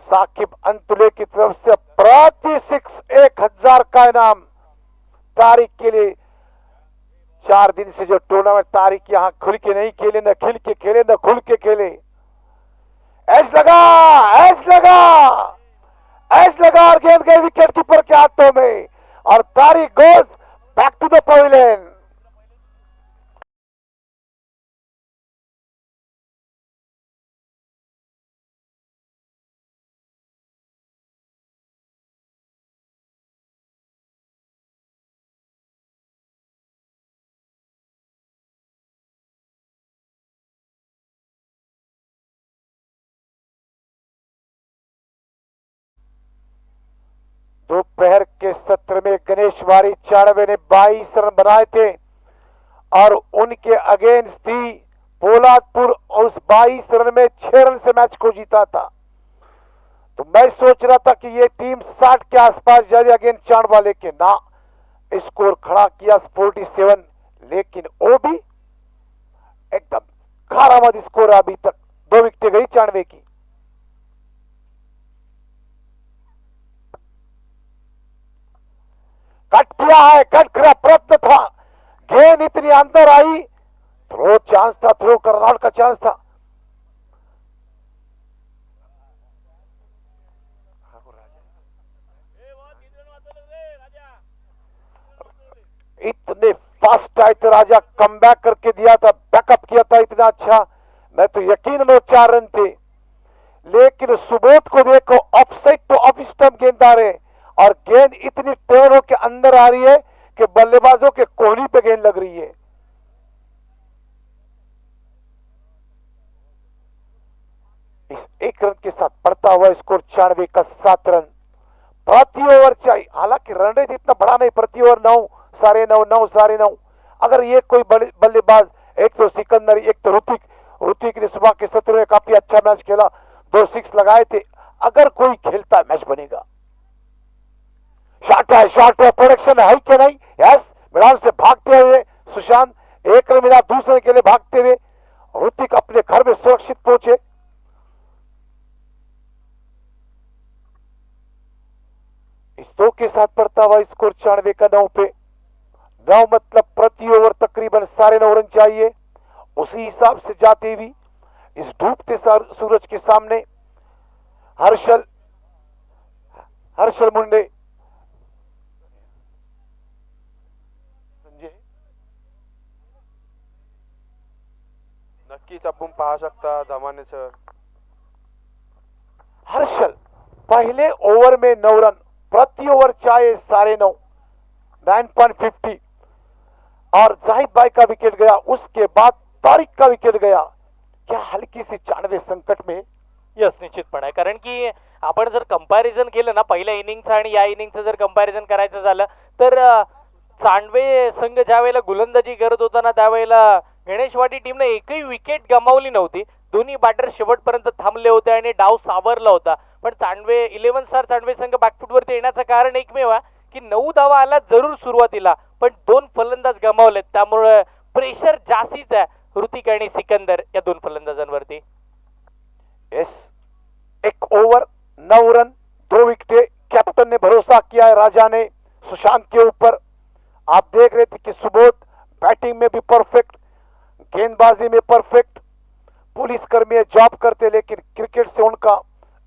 साकिब अंतुले की तरफ से प्रति 6 1000 का इनाम। तारिक के लिए 4 दिन से जो टूर्नामेंट तारिक यहां खुल के नहीं खेले, न खिल के खेले, न खुल के खेले। एज लगा और गेंद गई विकेट कीपर के हाथों में और Tariq goes back to the pavilion. दोपहर के सत्र में गणेश वारी 94 ने 22 रन बनाए थे और उनके अगेंस्ट थी पोलादपुर, उस 22 रन में 6 रन से मैच को जीता था। तो मैं सोच रहा था कि ये टीम 60 के आसपास जाएगी अगेंस्ट चांडवा, लेकिन ना, स्कोर खड़ा किया 47, लेकिन वो भी एकदम खारामद स्कोर। अभी तक 2 विकेटें गई 94 की। कट किया है, कट करा प्रयत्न था, गेंद इतनी अंदर आई, थ्रो चांस था, थ्रो करनाट का चांस था। इतने फास्ट आए थे राजा, कमबैक करके दिया था, बैकअप किया था इतना अच्छा, मैं तो यकीन में 4 रन थे। लेकिन सुबोध को देखो, ऑफसाइड तो ऑफ स्टंप गेंददार है और गेंद इतनी टर्न होकर अंदर आ रही है कि बल्लेबाजों के कोहनी पे गेंद लग रही है। इस 1 रन के साथ बढ़ता हुआ स्कोर 96 का 7 रन प्रति ओवर चाहिए। हालांकि रन रेट इतना बड़ा नहीं, प्रति ओवर 9, 9.5, 9, 9.5। अगर ये कोई बल्लेबाज, एक तो सिकंदर, एक तो ऋतिक ने सुबह के सत्र में काफी अच्छा मैच खेला, 2 6 लगाए थे। अगर कोई खेलता मैच बनेगा। शॉट है, प्रोडक्शन है कि नहीं? यस, मैदान से भागते हुए सुशांत 1 रन मिला, दूसरे के लिए भागते हुए ऋतिक अपने घर में सुरक्षित पहुंचे। इस 2 के साथ बढ़ता हुआ स्कोर 96 का 9 पे। 9 मतलब प्रति ओवर तकरीबन 9.5 रन चाहिए। उसी हिसाब से जाते हुए इस डूबते सूरज के सामने हर्षल मुंडे नक्कीच आपण पाहू शकता जमाने सर। हर्षल पहले ओवर में 9 रन, प्रति ओवर चाहिए 9.5, 9.50। और जाहिद भाई का विकेट गया, उसके बाद तारिक का विकेट गया। क्या हल्की सी 94 संकट में? यस, निश्चितपणे, कारण की आपण जर कंपॅरिझन केलं ना पहिल्या इनिंगचं आणि या इनिंगचं जर कंपॅरिझन करायचं झालं तर चांडवे संघ ज्या वेळेला गोलंदाजी करत होता ना त्यावेळेला गणेशवाडी टीमने एकही विकेट गमावली नव्हती। दोन्ही बॅटर शेवटपर्यंत थांबले होते आणि डाव सावरला होता। पण 11 स्टार चांडवे संघ बॅकफुटवरती येण्याचं कारण एकमेव आहे की 9 धावा आला जरूर सुरुवातीला, पण 2 फलंदाज गमावलेत, त्यामुळे प्रेशर जास्तीच आहे ऋतिक आणि सिकंदर या 2 फलंदाजांवरती। यस, 1 ओवर 9 रन 2 विकेटें। कैप्टन ने भरोसा किया है, राजा ने, सुशांत के ऊपर। आप देख रहे थे कि सुबोध बैटिंग में भी परफेक्ट, गेंदबाजी में परफेक्ट। पुलिसकर्मी जॉब करते, लेकिन क्रिकेट से उनका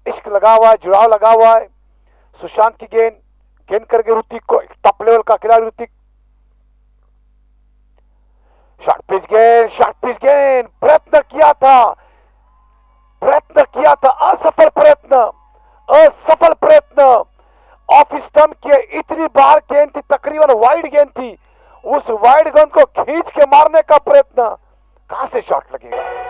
इश्क लगा हुआ है, जुड़ाव लगा हुआ है। सुशांत की गेंद करके ऋतिक को, टॉप लेवल का खिलाड़ी ऋतिक। शॉर्ट पिच गेंद, प्रयत्न किया था, असफल प्रयत्न। ऑफ स्टंप के इतनी बार गेंद थी, तकरीबन वाइड गेंद थी, उस वाइड गेंद को खींच के मारने का प्रयत्न, कहां से शॉट लगेगा?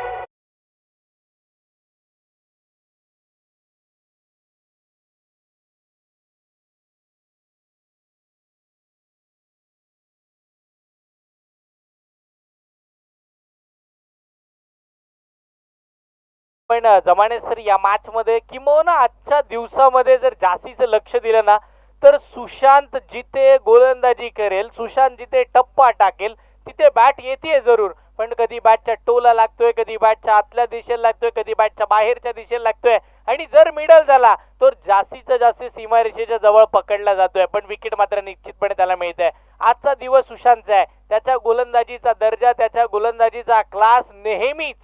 पण जमाने सर या मॅच मध्ये किंवा आजच्या दिवसामध्ये जर जास्तीचं लक्ष दिलं ना तर सुशांत जिथे गोलंदाजी करेल, सुशांत जिथे टप्पा टाकेल तिथे बॅट येते जरूर, पण कधी बॅटच्या टोला लागतोय, कधी बॅटच्या आतल्या दिशेला लागतोय, कधी बॅटच्या बाहेरच्या दिशेला लागतोय, आणि जर मिडल झाला तर जास्तीत जास्त सीमारेषेच्या जवळ पकडला जातोय, पण विकेट मात्र निश्चितपणे त्याला मिळते। आजचा दिवस सुशांतचा आहे, त्याच्या गोलंदाजीचा दर्जा, त्याच्या गोलंदाजीचा क्लास नेहमीच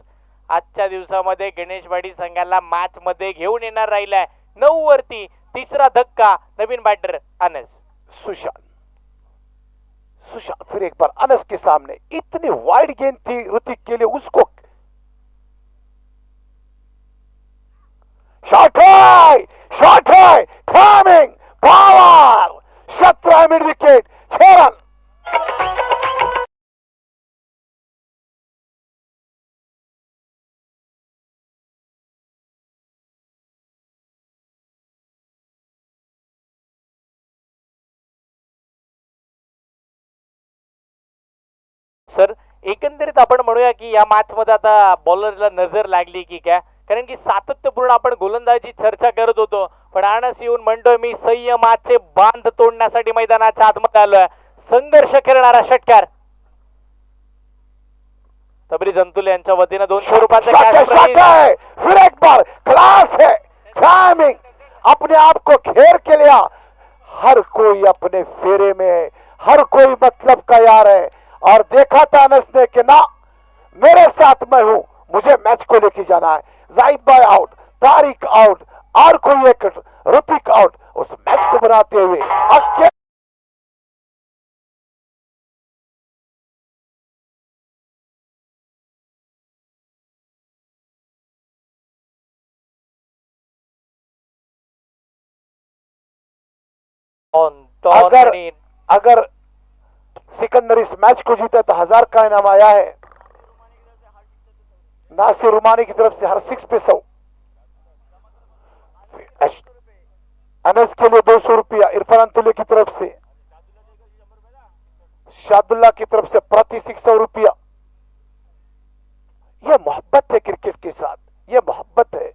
आजच्या दिवसामध्ये गणेशवाडी संघाला मॅच मध्ये घेऊन येणार राहिलाय। 9 वरती तीसरा धक्का, नवीन बैटर अनस। सुशांत फिर एक बार अनस के सामने, इतनी वाइड गेंद थी ऋतिक के लिए, उसको शॉट है, timing, power, 17 mid wicket, 6 run. Sir एकंदरीत आपण म्हणूया की या मॅच मध्ये आता बॉलरला नजर लागली की काय, कारण की सातत्यपूर्ण आपण गोलंदाजी चर्चा करत होतो, पण आणस येऊन म्हणतोय मी संयमाचे बांध तोडण्यासाठी मैदानाच्या आतमध्ये आलोय। संघर्ष करणारा षटकार तबरी जंतुले यांच्या वतीने 200 रुपयाचा कॅश प्राइज। फिर एक बार क्लास है, टाइमिंग, अपने आप को घेर के लिया। हर कोई अपने फेरे में है, हर कोई मतलब का यार है, और देखा था अनस ने कि ना, मेरे साथ मैं हूं, मुझे मैच को लेके जाना है। जाहिद भाई आउट, तारिक आउट, और कोई एक ऋतिक आउट, उस मैच को बनाते हुए अगर सिकंदर इस मैच को जीता तो 1000 का इनाम आया है। नासिर रुमानी की तरफ से हर 6 पे 100। अनस के लिए 200 रुपया इरफान अंतुले की तरफ से, शादुल्ला की तरफ से प्रति 600 रुपया। यह मोहब्बत है क्रिकेट के साथ, यह मोहब्बत है।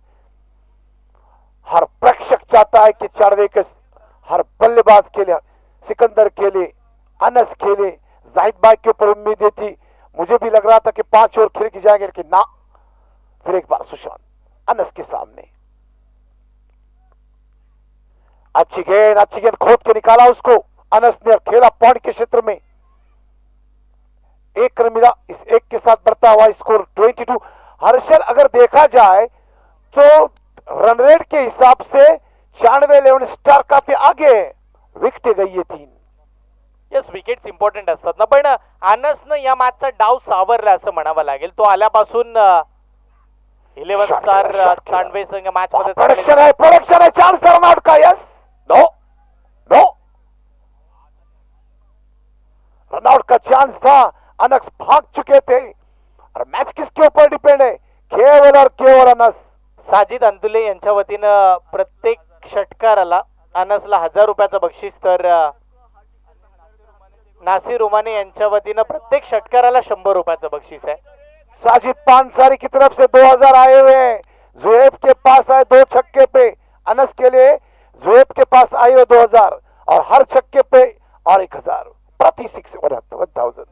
हर प्रेक्षक चाहता है कि चारवे के हर बल्लेबाज के लिए, सिकंदर के लिए, अनस के लिए, जाहिद भाई के ऊपर उम्मीदें थी। मुझे भी लग रहा था कि 5 ओवर खेल की जाएंगे, लेकिन ना, फिर एक बार सुशांत अनस के सामने अच्छी गेंद खोद के निकाला उसको अनस ने, खेला पॉइंट के क्षेत्र में। 1 रन मिला, इस 1 के साथ बढ़ता हुआ स्कोर 22। हर्षल अगर देखा जाए तो रन रेट के हिसाब से 96 11 स्टार काफी आगे है, विकेट गई है 3। येस, विकेट्स इम्पॉर्टंट असतात ना, पण अनसनं या मॅचचा डाव सावरला असं म्हणावं लागेल. तो आल्यापासून 11 स्टार तांडवे संघ मॅच मध्ये प्रोडक्शन है चांस रन आउट का. Yes, no no, run out का चांस था, अनस भाग चुके थे और मैच किसके ऊपर डिपेंड है, केवल और केवल अनस. साजिद अंतुले यांच्या वतीनं प्रत्येक षटकाराला अनसला 1000 रुपयाचं बक्षीस, तर नासिर उमाने यांच्या वतीनं प्रत्येक षटकाराला 100 रुपयाचं बक्षीस आहे. साजिद पांसारी की तरफ से 2000 आए हुए हैं. जुएब के पास आए 2 छक्के पे, अनस के लिए जुएब के पास आए हुए 2000 और हर छक्के पे और 1000 प्रति 1000.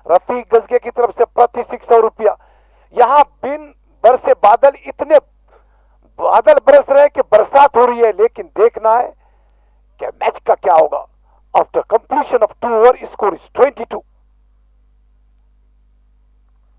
रफीक गजगे की तरफ से प्रति 600 रुपया. यहाँ बिन बरसे बादल, इतने बादल बरस रहे हैं कि बरसात हो रही है, लेकिन देखना है कि मैच का क्या होगा. After completion of 2 over score is 22.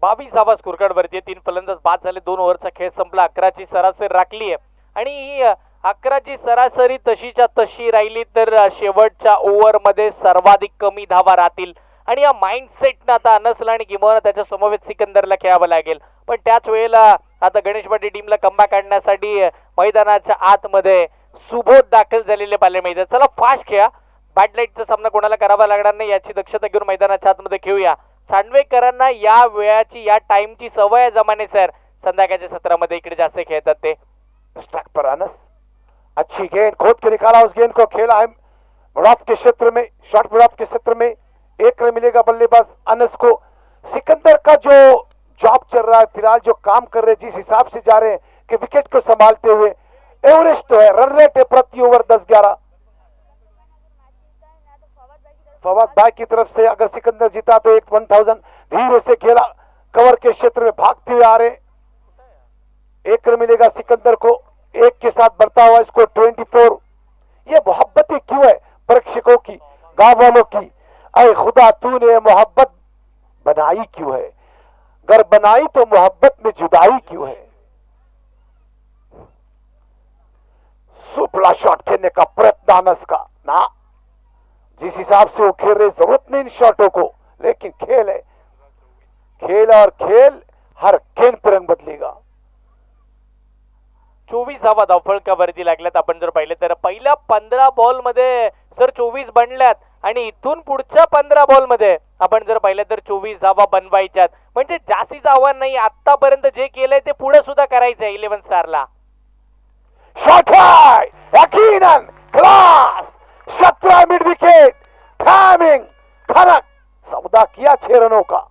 22 scorecard वरती 3 फलंदाज बाद झाले. 2 ओव्हरचा खेळ संपला. 11ची सरासरी राखली आहे आणि ही 11ची सरासरी तशीच्या तशी राहिली तर शेवटच्या ओव्हरमध्ये सर्वाधिक कमी धावा राहतील आणि या माइंडसेटनं आता अनसला आणि किंवा त्याच्या समवेत सिकंदरला खेळावं लागेल. पण त्याच वेळेला आता गणेश पाटील टीमला कमबॅक काढण्यासाठी मैदानाच्या आतमध्ये सुबोध दाखल झालेले पाहायला मिळतात. चला फास्ट खेळा, बॅट लाईटचा सामना कोणाला करावा लागणार नाही याची दक्षता घेऊन मैदानाच्या आतमध्ये खेळूया. चांडवेकरांना या वेळाची, या टाइमची सवय जमाने सर. संध्याकाळच्या सत्रामध्ये इकडे जास्त खेळतात ते. स्ट्राइक पर अनस, अच्छी गेंद खोद के निकाला, उस गेंद को खेला है मिडऑफ के क्षेत्र में, शॉर्ट मिडऑफ के क्षेत्र में. 1 रन मिलेगा बल्लेबाज अनस को. सिकंदर का जो जॉब चल रहा है फिलहाल, जो काम कर रहे हैं, जिस हिसाब से जा रहे हैं कि विकेट को संभालते हुए, एवरेज तो है, रन रेट है प्रति ओवर 10-11. फवाद भाई की तरफ से अगर सिकंदर जीता तो 1000. धीरे से खेला, कवर के क्षेत्र में भागते हुए आ रहे. 1 रन मिलेगा सिकंदर को. 1 के साथ बढ़ता हुआ स्कोर 24. ये मोहब्बतें क्यों है प्रेक्षकों की, गांव वालों की. अरे खुदा, तूने मोहब्बत बनाई क्यों है, अगर बनाई तो मोहब्बत में जुदाई क्यों है. सुपला शॉट खेलने का प्रयत्न अनस का ना, जिस हिसाब से वो खेल रहे, जरूरत नहीं इन शॉटों को, लेकिन खेल है, खेल और खेल हर गेंद पर रंग बदलेगा. 24 धावफलकावरती लागल्यात. आपण जर पाहिले तर पहिल्या 15 बॉल मध्ये सर 24 बनल्यात आणि इथून पुढच्या 15 बॉल मध्ये आपण जर पाहिलं तर 24 धावा बनवायच्यात. म्हणजे जास्तीचं आव्हान नाही, आतापर्यंत जे केलंय ते पुढे सुद्धा करायचंय 11 स्टारला. शॉट है यकीनन क्लास, 17 मिड विकेट, टाइमिंग खनक, सौदा किया 6 रनों का.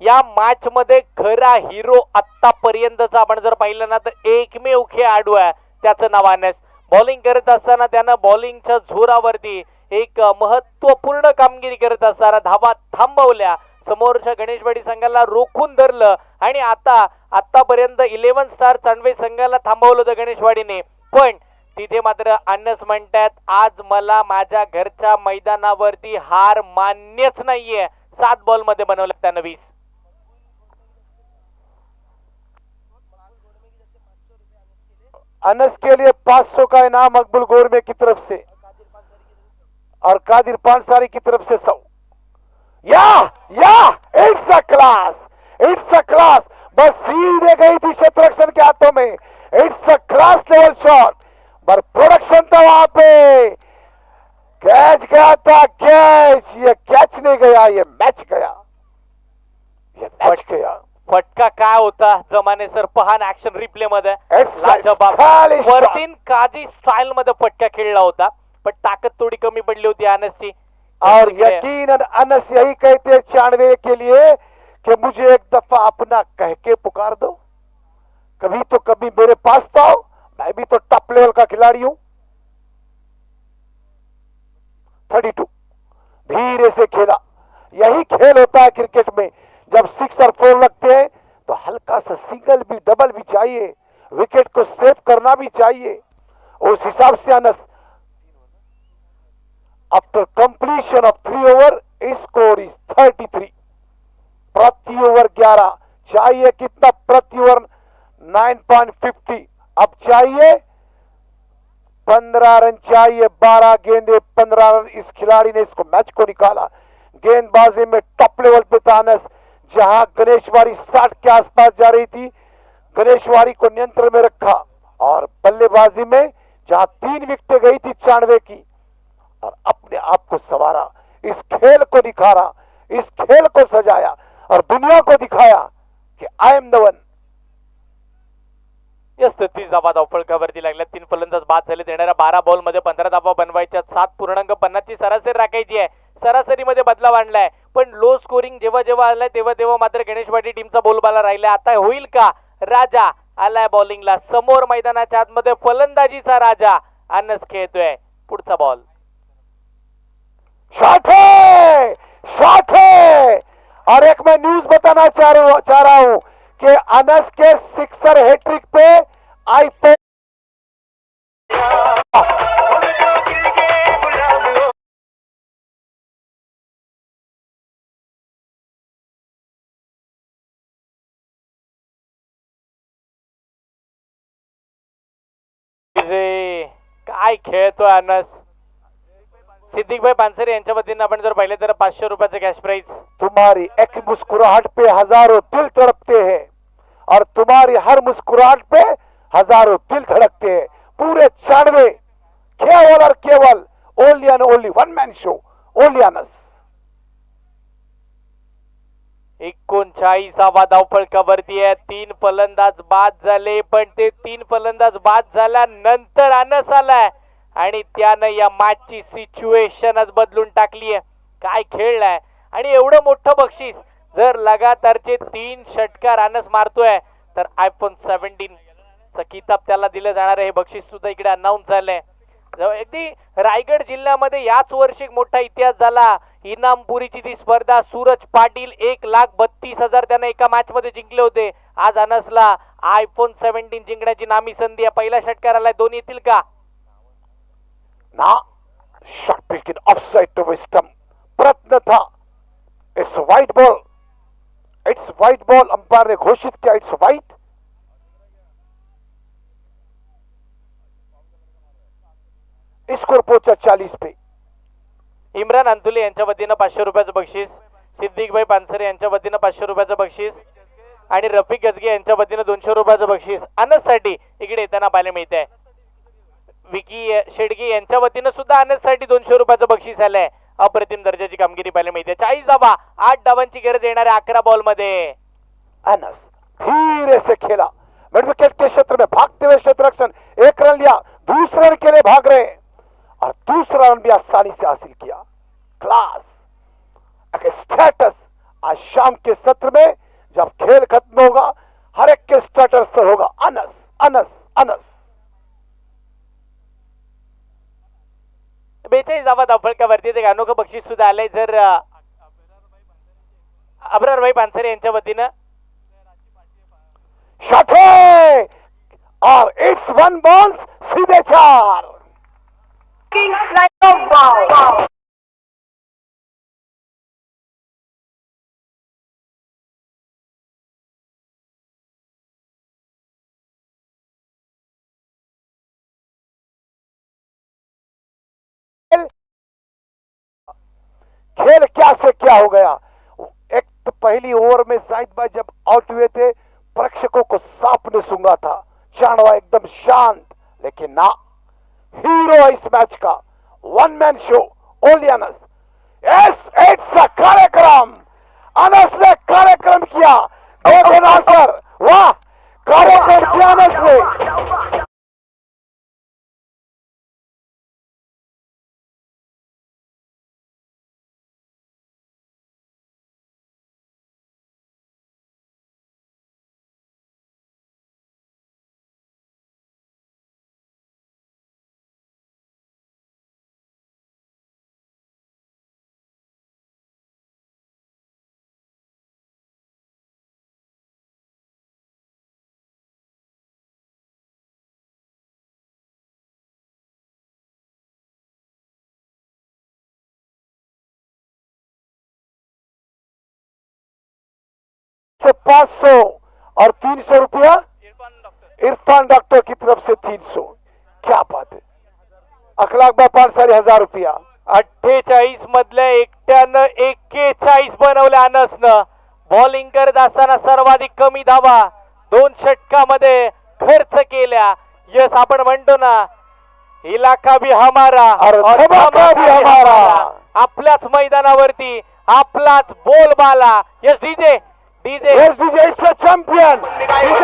या मॅच मध्ये खरा हिरो आतापर्यंतचा आपण जर पाहिलं ना तर एकमेव खेळाडू आहे, त्याचं नाव अनस. बॉलिंग करत असताना त्यानं बॉलिंगच्या जोरावरती एक महत्त्वपूर्ण कामगिरी करत असताना धावा थांबवल्या, समोरच्या गणेशवाडी संघाला रोखून धरलं आणि आतापर्यंत 11 स्टार चांडवे संघाला थांबवलं होतं गणेशवाडीने. पण तिथे मात्र अनस म्हणतात, आज मला माझ्या घरच्या मैदानावरती हार मान्यच नाहीये. 7 बॉल मध्ये बनवलं त्यानं 20. अनस के लिए 500 का इनाम मकबूल गोरमे की तरफ से और कादिर पांसारी की तरफ से 100. It's a class, it's a class. बस सीधे गई थी शतरक्षण के हाथों में. It's a class level shot, पर प्रोडक्शन था वहां पे. कैच गया था, कैच। ये कैच नहीं गया, ये मैच गया, ये मैच गया। फटका काय होता जमाने सर, पहा ना ऍक्शन रिप्ले मध्ये. It's लाजवाब stylish shot. वरतीन काजी स्टाईल मध्ये फटका खेळला होता, पण ताकद थोडी कमी पडली होती अनसची. और यकीनन अनस यही कहते 96 के लिए कि मुझे एक दफा अपना कह के पुकार दो, कभी तो कभी मेरे पास तो आओ, मैं भी तो टॉप लेवल का खिलाड़ी हूं। 32 धीरे से खेला। यही खेल होता है क्रिकेट में, जब 6 और 4 लगते हैं तो हल्का सा सिंगल भी डबल भी चाहिए, विकेट को सेव करना भी चाहिए। उस हिसाब से Anas after completion of 3 over score is 33। प्रति ओवर 11 चाहिए, कितना प्रति ओवर 9.50। अब चाहिए 15 रन चाहिए, 12 गेंदे 15 रन। इस खिलाड़ी ने इसको मैच को निकाला। गेंदबाजी में टॉप लेवल पे था अनस, जहां गणेशवाड़ी 60 के आसपास जा रही थी, गणेशवाड़ी को नियंत्रण में रखा। और बल्लेबाजी में जहां 3 विकेटें गई थी 96 की, और अपने आप को संवारा, इस खेल को निखारा, इस खेल को सजाया और दुनिया को दिखाया कि I am the one. Yes, 30 धावा धावफलकावरती लागल्या. 3 फलंदाज बाद झाले. देणाऱ्या 12 बॉल मध्ये 15 धावा बनवायच्या. 7.50 ची सरासरी राखायची आहे. सरासरीमध्ये बदलाव आणलाय, पण लो स्कोरिंग जेव्हा जेव्हा आलाय तेव्हा तेव्हा मात्र गणेशवाडी टीमचा बोलबाला राहिला. आता होईल का? राजा आलाय बॉलिंगला. समोर मैदानाच्या आतमध्ये फलंदाजीचा राजा अनस खेळतोय. पुढचा बॉल. शॉट है, शॉट है। और एक मैं न्यूज बताना चाह रहा हूं कि अनस के सिक्सर हैट्रिक पे आईपीएल काय खेळतोय अनस. सिद्दीकभाई पानसरे यांच्या वतीने आपण जर पाहिले तर 500 रुपयाचं कॅश प्राइज. तुम्हारी एक मुस्कुराहट पे हजारों दिल तड़पते हैं और तुम्हारी हर मुस्कुराहट पे हजारों दिल धड़कते हैं. पूरे 96 केवल और केवल only and only one man show, only Anas. 39वा धावफलकावरती आहे. 3 फलंदाज बाद झाले, पण ते 3 फलंदाज बाद झाल्यानंतर अनस आलाय आणि त्यानं या मॅचची सिच्युएशनच बदलून टाकली आहे. काय खेळलाय आणि एवढं मोठं बक्षीस. जर लगातारचे 3 षटकार अनस मारतोय तर आयफोन 17 चा किताब त्याला दिलं जाणार आहे. हे बक्षीस सुद्धा इकडे अनाऊन्स झालंय. अगदी रायगड जिल्ह्यामध्ये याच वर्षी एक मोठा इतिहास झाला. इनामपुरीची ती स्पर्धा. सूरज पाटील 1,32,000 त्यानं एका मॅच मध्ये जिंकले होते. आज अनसला आयफोन 17 जिंकण्याची नामी संधी आहे. पहिल्या षटकाराला दोन येतील का? ना, shot pitch in offside to विस्टम. प्रयत्न था. It's wide ball, it's wide ball. Umpire ने घोषित किया इट्स वाइड. स्कोर पहुंचा 40 पे. इम्रान अंतुले यांच्या वतीनं 500 रुपयाचं बक्षीस. सिद्दीकभाई पानसरे यांच्या वतीनं 500 रुपयाचं बक्षीस आणि रफिक गजगे यांच्या वतीनं 200 रुपयाचं बक्षीस अनससाठी इकडे येताना पाहायला मिळत आहे. विकी शेडगे यांच्या वतीनं सुद्धा अनससाठी 200 रुपयाचं बक्षीस आलंय. अप्रतिम दर्जाची कामगिरी पाहायला मिळते. 40 धावा, 8 धावांची गरज येणाऱ्या 11 बॉल मध्ये. अनस धीरे से खेला, मिड विकेट के क्षेत्र में भागते हुए क्षेत्ररक्षण. 1 रन लिया, दूसरे रन के लिए भाग रहे और दूसरा रन भी आसानी से हासिल किया. क्लास, एक स्टेटस. आज शाम के सत्र में जब खेल खत्म होगा हर एक के स्टेटस पर होगा अनस, अनस, अनस. 42 धावा धावफलकावरती एक अनोखं बक्षीस सुद्धा आलंय. जर अब्रारभाई पानसरे यांच्या वतीनं शॉट है और इट्स 1 बॉल, सीधे 4. खेल क्या से क्या हो गया. एक तो पहली ओवर में जाहिद भाई जब आउट हुए थे प्रेक्षकों को सांप ने सूंघा था. चाणवा एकदम शांत, लेकिन ना, हीरो इस मैच का one man show only Anas. Yes it's a कार्यक्रम, अनस ने कार्यक्रम किया। देखो नासर, वाह कार्यक्रम किया अनस ने। से 500 और 300 रुपया इरफान डॉक्टर की तरफ से 300। क्या बात है, अखलाक बा 5,500 रुपया। 48 मधल्या एकट्यानं 41 बनवल्या अनसनं। बॉलिंग करत असताना सर्वाधिक कमी धावा 2 षटकामध्ये खर्च केल्या। यस आपण म्हणतो ना, इलाका भी हमारा और धमाका भी हमारा। आपल्याच मैदानावरती आपलाच बोलबाला। Yes DJ DJ Yes, DJ, it's a champion. DJ,